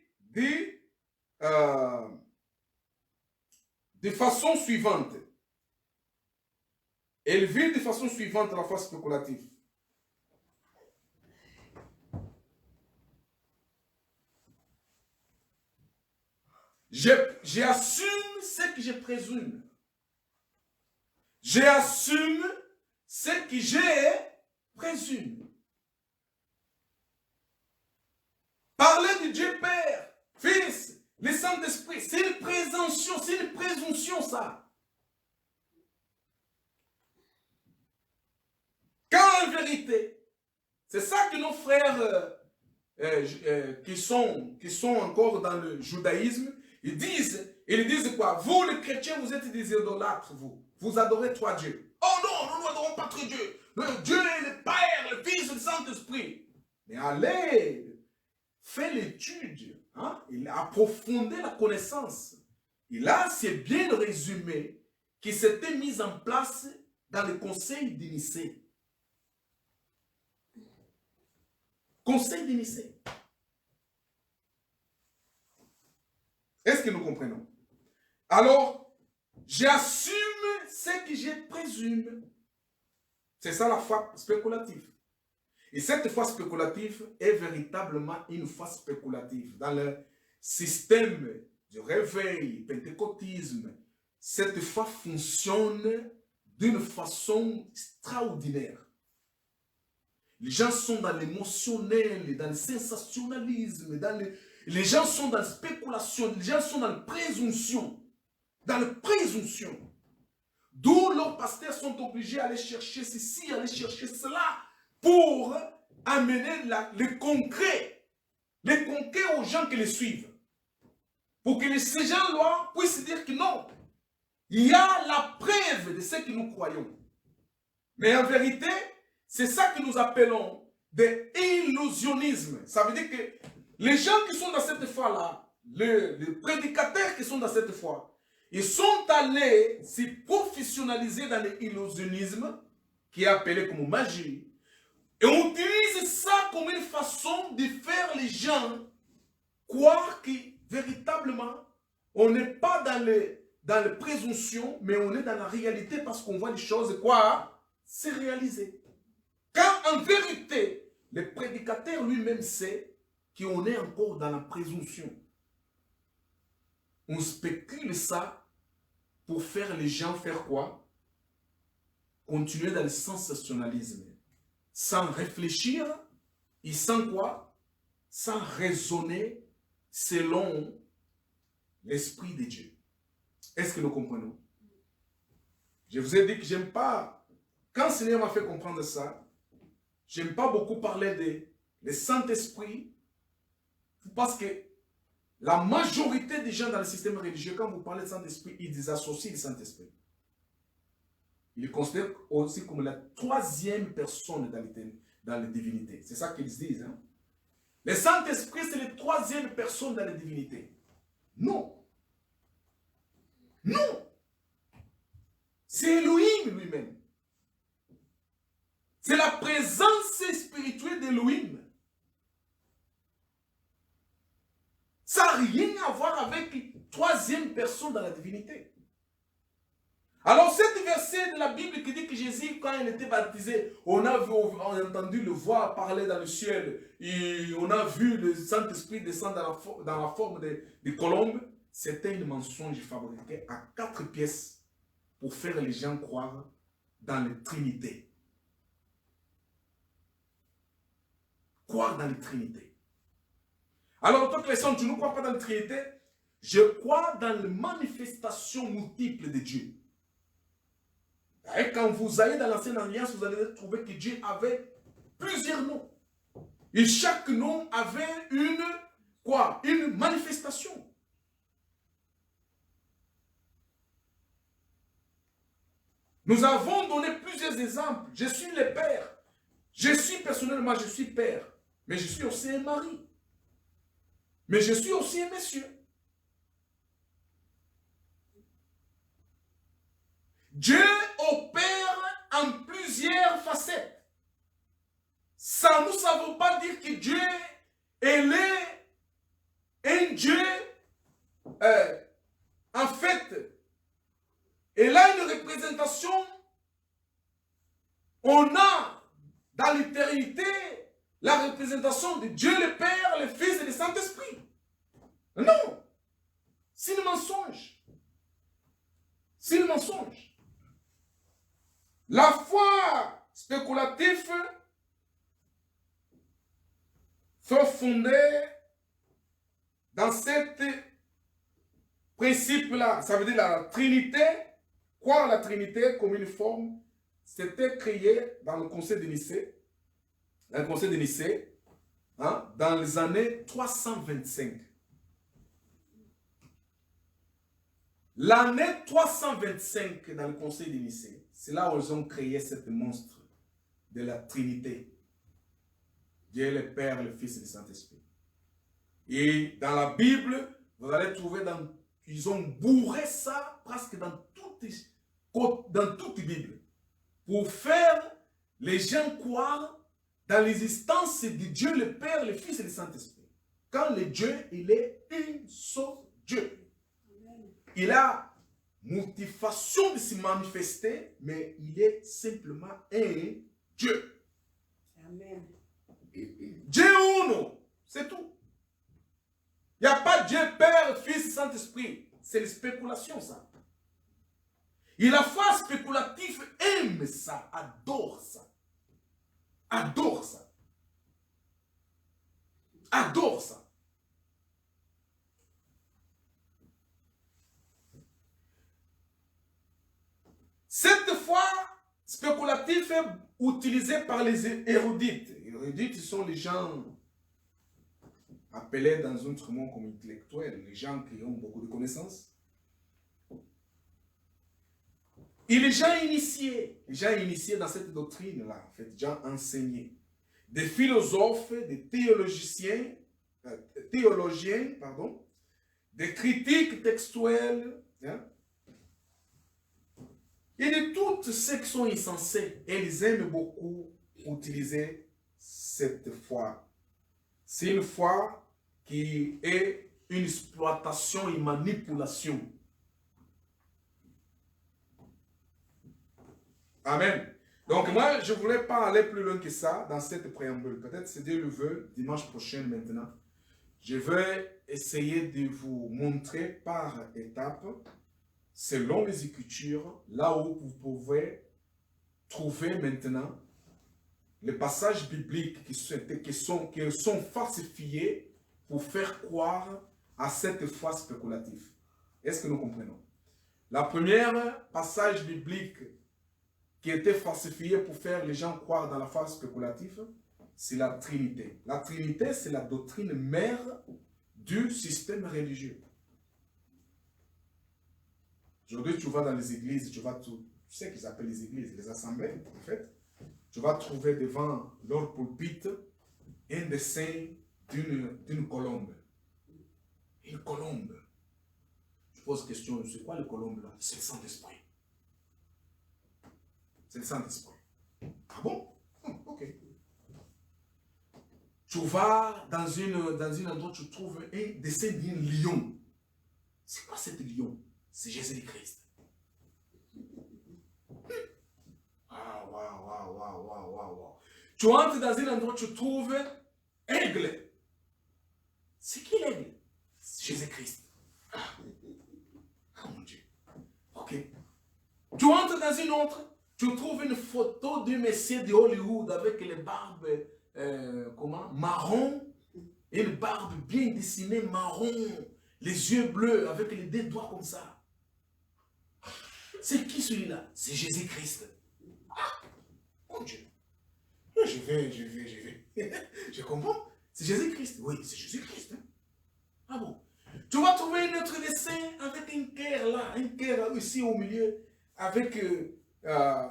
de façon suivante. Elle vit de façon suivante, la foi spéculative. J'assume ce que je présume. J'assume ce que je présume. Parler de Dieu Père, Fils, le Saint-Esprit, c'est une présomption, ça. Quand en vérité, c'est ça que nos frères qui sont encore dans le judaïsme, ils disent quoi? Vous, les chrétiens, vous êtes des idolâtres, vous adorez trois dieux. Oh non, nous n'adorons pas trois dieux. Dieu est le Père, le Fils et le Saint-Esprit. Mais allez, faites l'étude, hein? Il a approfondi la connaissance. Et là, c'est bien résumé qui s'était mis en place dans le conseil de Nicée. Conseil de Nicée. Est-ce que nous comprenons? Alors, j'assume ce que je présume. C'est ça la foi spéculative. Et cette foi spéculative est véritablement une foi spéculative. Dans le système du réveil, pentecôtisme, cette foi fonctionne d'une façon extraordinaire. Les gens sont dans l'émotionnel, dans le sensationnalisme, les gens sont dans la spéculation, les gens sont dans la présomption. Dans la présomption. D'où leurs pasteurs sont obligés à aller chercher ceci, à aller chercher cela, pour amener le concret aux gens qui les suivent. Pour que ces gens-là puissent dire que non, il y a la preuve de ce que nous croyons. Mais en vérité, c'est ça que nous appelons de l'illusionnisme. Ça veut dire que les gens qui sont dans cette foi-là, les prédicateurs qui sont dans cette foi, ils sont allés se professionnaliser dans l'illusionnisme, qui est appelé comme magie. Et on utilise ça comme une façon de faire les gens croire que véritablement, on n'est pas dans la présomption, mais on est dans la réalité parce qu'on voit les choses, quoi, se réaliser. Quand en vérité, le prédicateur lui-même sait qu'on est encore dans la présomption. On spécule ça pour faire les gens faire quoi? Continuer dans le sensationnalisme. Sans réfléchir et sans quoi? Sans raisonner selon l'Esprit de Dieu. Est-ce que nous comprenons? Je vous ai dit que j'aime pas, quand le Seigneur m'a fait comprendre ça, j'aime pas beaucoup parler de Saint-Esprit, parce que la majorité des gens dans le système religieux, quand vous parlez de Saint-Esprit, ils désassocient le Saint-Esprit. Ils le considèrent aussi comme la troisième personne dans la divinité. C'est ça qu'ils disent. Hein? Le Saint-Esprit, c'est la troisième personne dans la divinité. Non. Non. C'est Elohim lui-même. C'est la présence spirituelle d'Elohim. Ça n'a rien à voir avec la troisième personne dans la divinité. Alors, cet verset de la Bible qui dit que Jésus, quand il était baptisé, on a entendu le voir parler dans le ciel, et on a vu le Saint-Esprit descendre dans la forme de colombe. C'était un mensonge fabriqué à 4 pièces pour faire les gens croire dans la Trinité. Croire dans la Trinité. Alors, toi, Cléson, tu ne crois pas dans la Trinité? Je crois dans les manifestations multiples de Dieu. Et quand vous allez dans l'Ancienne Alliance, vous allez trouver que Dieu avait plusieurs noms. Et chaque nom avait une manifestation. Nous avons donné plusieurs exemples. Je suis le Père. Je suis personnellement, je suis Père. Mais je suis aussi un mari. Mais je suis aussi un monsieur. Dieu opère en plusieurs facettes. Ça, nous ne savons pas dire que Dieu, il est un Dieu, en fait, il a une représentation. On a dans l'éternité la représentation de Dieu le Père, le Fils et le Saint-Esprit. Non, c'est le mensonge. C'est le mensonge. La foi spéculative sont fondée dans cet principe-là. Ça veut dire la Trinité. Croire la Trinité comme une forme, c'était créé dans le Conseil de Nicée. Dans le Conseil de Nicée, hein, dans les années 325. L'année 325 dans le Conseil de Nicée, c'est là où ils ont créé cette monstre de la Trinité. Dieu le Père, le Fils et le Saint-Esprit. Et dans la Bible, vous allez trouver ils ont bourré ça presque dans toute la Bible. Pour faire les gens croire dans l'existence de Dieu le Père, le Fils et le Saint-Esprit. Quand le Dieu, il est un seul Dieu. Il a multifaçon de se manifester, mais il est simplement un Dieu. Amen. Dieu uno, c'est tout. Il n'y a pas Dieu Père, Fils, Saint-Esprit. C'est une spéculation, ça. Et la foi spéculative aime ça, adore ça. Adore ça. Adore ça. Cette foi spéculative est utilisée par les érudites. Les érudites sont les gens appelés dans un autre mot comme intellectuels, les gens qui ont beaucoup de connaissances. Et les gens initiés dans cette doctrine-là, en fait, des gens enseignés, des philosophes, des théologiens, des critiques textuelles, hein, et de toutes ceux qui sont insensés, et ils aiment beaucoup utiliser cette foi. C'est une foi qui est une exploitation et manipulation. Amen. Donc moi, je ne voulais pas aller plus loin que ça dans cette préambule. Peut-être si Dieu le veut, dimanche prochain maintenant, je vais essayer de vous montrer par étapes, selon les Écritures, là où vous pouvez trouver maintenant les passages bibliques qui sont falsifiés pour faire croire à cette foi spéculative. Est-ce que nous comprenons? La première passage biblique qui était falsifié pour faire les gens croire dans la foi spéculative, c'est la Trinité. La Trinité, c'est la doctrine mère du système religieux. Aujourd'hui, tu vas dans les églises, tu sais qu'ils appellent les églises, les assemblées, en fait. Tu vas trouver devant leur pulpite un dessin d'une colombe. Une colombe. Je pose la question, c'est quoi le colombe là? C'est le Saint-Esprit. C'est le Saint-Esprit. Ah bon? Ok. Tu vas dans un endroit, tu trouves un dessin d'un lion. C'est quoi cet lion? C'est Jésus-Christ. Ah, waouh. Tu entres dans un endroit, tu trouves aigle. C'est qui l'aigle? Jésus-Christ. Ah, mon Dieu. Ok. Tu entres dans une autre, tu trouves une photo d'un monsieur de Hollywood avec les barbes marron, une barbe bien dessinée marron, les yeux bleus avec les deux doigts comme ça. C'est qui celui-là? C'est Jésus-Christ. Ah, mon Dieu. Je vais. Je comprends. C'est Jésus-Christ. Oui, c'est Jésus-Christ. Hein? Ah bon. Tu vas trouver un autre dessin avec un cœur là, un cœur ici au milieu, avec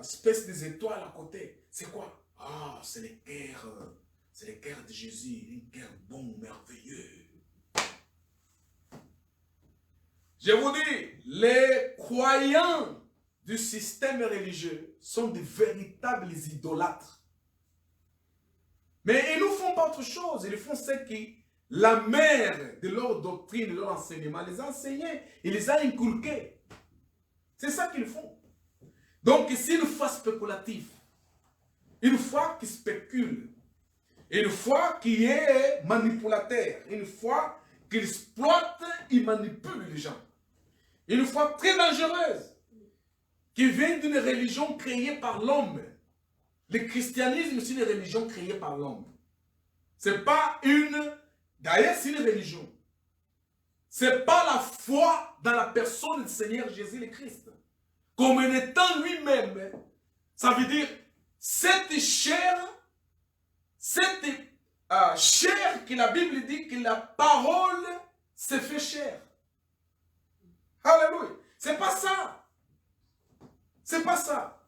espèce des étoiles à côté. C'est quoi? Ah, c'est le cœur de Jésus, un cœur bon, merveilleux. Je vous dis, les croyants du système religieux sont de véritables idolâtres. Mais ils ne font pas autre chose, ils font ce qui la mère de leur doctrine, de leur enseignement, les a enseignés, ils les a inculqués. C'est ça qu'ils font. Donc c'est une foi spéculative, une foi qui spécule, une foi qui est manipulateur, une foi qui exploite et manipule les gens. Une foi très dangereuse, qui vient d'une religion créée par l'homme. Le christianisme, c'est une religion créée par l'homme. C'est pas une... D'ailleurs, c'est une religion. C'est pas la foi dans la personne du Seigneur Jésus le Christ. Comme en étant lui-même. Ça veut dire, cette chair que la Bible dit que la parole se fait chair. Alléluia. C'est pas ça. C'est pas ça.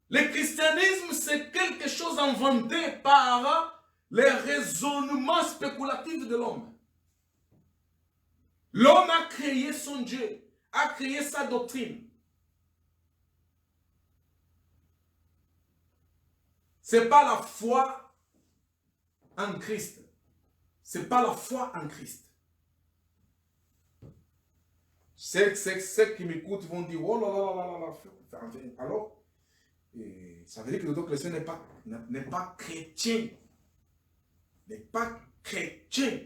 Le christianisme, c'est quelque chose inventé par les raisonnements spéculatifs de l'homme. L'homme a créé son Dieu, a créé sa doctrine. Ce n'est pas la foi en Christ. Ce n'est pas la foi en Christ. Ceux qui m'écoutent vont dire, oh là là. Alors, ça veut dire que le chrétien n'est pas chrétien. N'est pas chrétien.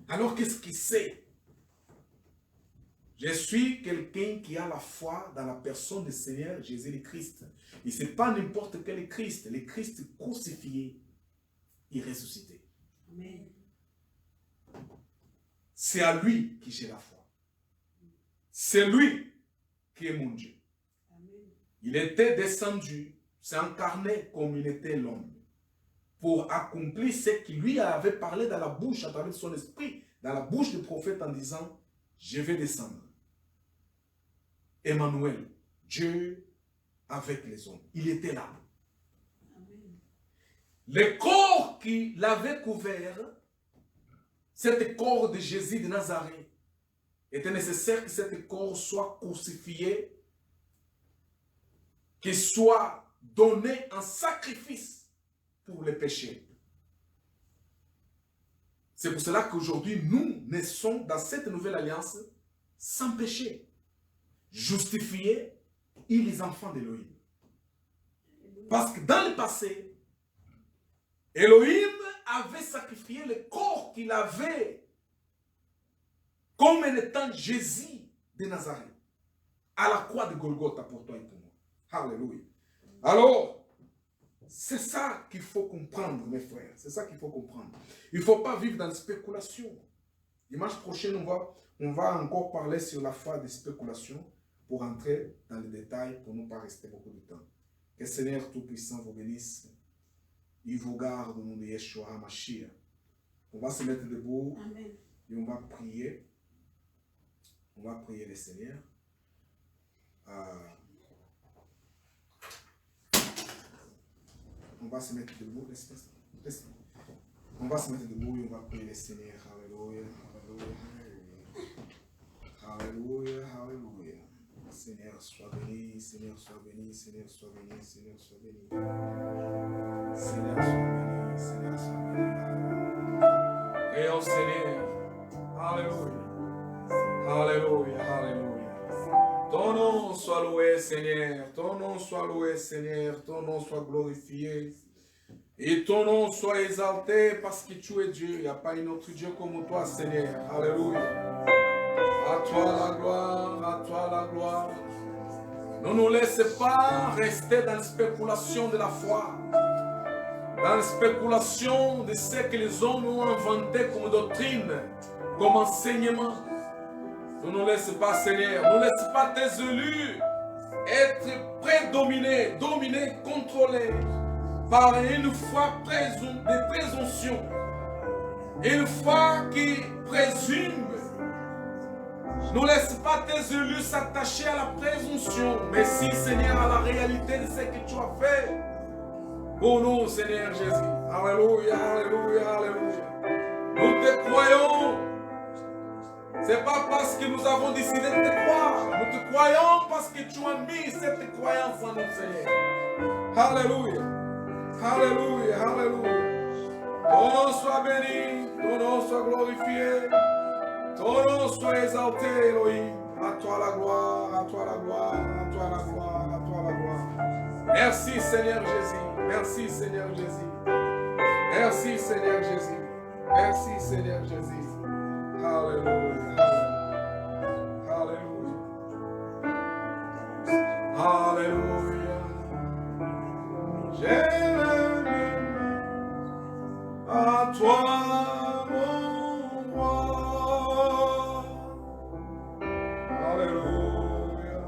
Alors qu'est-ce qu'il sait? Je suis quelqu'un qui a la foi dans la personne du Seigneur Jésus-Christ. Et ce n'est pas n'importe quel Christ, le Christ crucifié et ressuscité. Amen. C'est à lui que j'ai la foi. C'est lui qui est mon Dieu. Amen. Il était descendu, s'est incarné comme il était l'homme, pour accomplir ce qui lui avait parlé dans la bouche, à travers son esprit, dans la bouche du prophète en disant, je vais descendre. Emmanuel, Dieu avec les hommes. Il était là. Amen. Le corps qui l'avait couvert, cet corps de Jésus de Nazareth, était nécessaire que cet corps soit crucifié, qu'il soit donné en sacrifice pour les péchés. C'est pour cela qu'aujourd'hui, nous naissons dans cette nouvelle alliance sans péché. justifiés et les enfants d'Élohim. Parce que dans le passé, Élohim avait sacrifié le corps qu'il avait comme étant Jésus de Nazareth à la croix de Golgotha pour toi et pour moi. Alléluia. Alors, c'est ça qu'il faut comprendre, mes frères. C'est ça qu'il faut comprendre. Il ne faut pas vivre dans la spéculation. Dimanche prochain, on va encore parler sur la foi des spéculations pour entrer dans les détails, pour ne pas rester beaucoup de temps. Que le Seigneur Tout-Puissant vous bénisse. Il vous garde au nom de Yeshua HaMashiach. On va se mettre debout. Amen. Et on va prier. On va prier le Seigneur. On va se mettre debout. On va se mettre debout et on va prier le Seigneur. Alléluia. Alléluia. Alléluia. Alléluia. Seigneur, sois béni. Seigneur, sois béni. Seigneur, sois béni. Seigneur, sois béni. Seigneur, sois béni. Seigneur, sois béni. Et au Seigneur. Alléluia. Alléluia. Alléluia. Ton nom soit loué, Seigneur. Ton nom soit loué, Seigneur. Ton nom soit glorifié. Et ton nom soit exalté parce que tu es Dieu. Il n'y a pas un autre Dieu comme toi, Seigneur. Alléluia. À toi la gloire, à toi la gloire. Ne nous laisse pas rester dans la spéculation de la foi. Dans la spéculation de ce que les hommes ont inventé comme doctrine, comme enseignement. Ne nous laisse pas, Seigneur. Ne laisse pas tes élus être prédominés, dominés, contrôlés par une foi de présomption. Une foi qui présume. Ne laisse pas tes élus s'attacher à la présomption, mais si, Seigneur, à la réalité de ce que tu as fait pour nous, Seigneur Jésus. Alléluia, alléluia, alléluia. Nous te croyons. Ce n'est pas parce que nous avons décidé de te croire. Nous te croyons parce que tu as mis cette croyance en nous, Seigneur. Alléluia. Alléluia, alléluia. Ton nom soit béni, ton nom soit glorifié. Ton nom soit exalté, Elohim. À toi la gloire, à toi la gloire, à toi la gloire, à toi la gloire. Merci Seigneur Jésus. Merci Seigneur Jésus. Merci Seigneur Jésus. Merci Seigneur Jésus. Alléluia. Alléluia. Alléluia. J'ai à toi mon roi. Alléluia.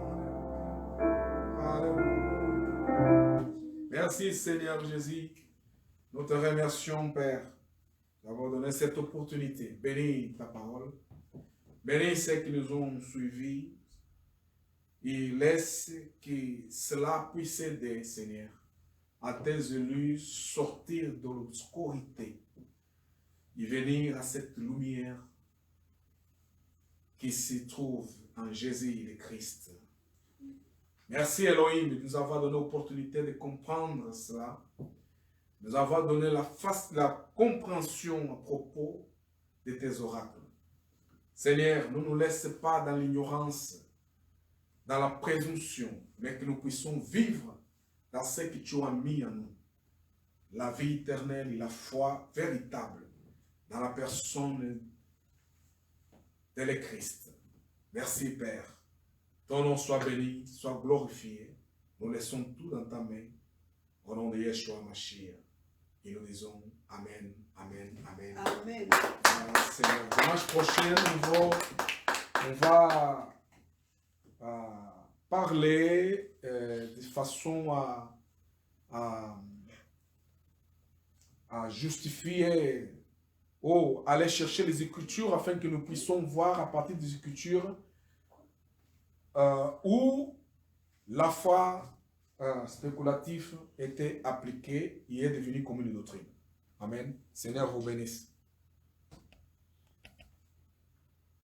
Alléluia. Merci Seigneur Jésus. Nous te remercions Père d'avoir donné cette opportunité. Bénis ta parole. Bénis ceux qui nous ont suivis. Et laisse que cela puisse aider, Seigneur, à tes élus sortir de l'obscurité et venir à cette lumière qui se trouve en Jésus le Christ. Merci Elohim de nous avoir donné l'opportunité de comprendre cela, de nous avoir donné la compréhension à propos de tes oracles. Seigneur, ne nous laisse pas dans l'ignorance, dans la présomption, mais que nous puissions vivre dans ce que tu as mis en nous. La vie éternelle et la foi véritable dans la personne de le Christ. Merci Père. Ton nom soit béni, soit glorifié. Nous laissons tout dans ta main. Au nom de Yeshua HaMashiach. Et nous disons Amen, Amen, Amen. Amen. Seigneur, dimanche prochain, on va parler de façon à justifier ou aller chercher les Écritures afin que nous puissions voir à partir des Écritures où la foi spéculative était appliquée et est devenue comme une doctrine. Amen. Seigneur vous bénisse.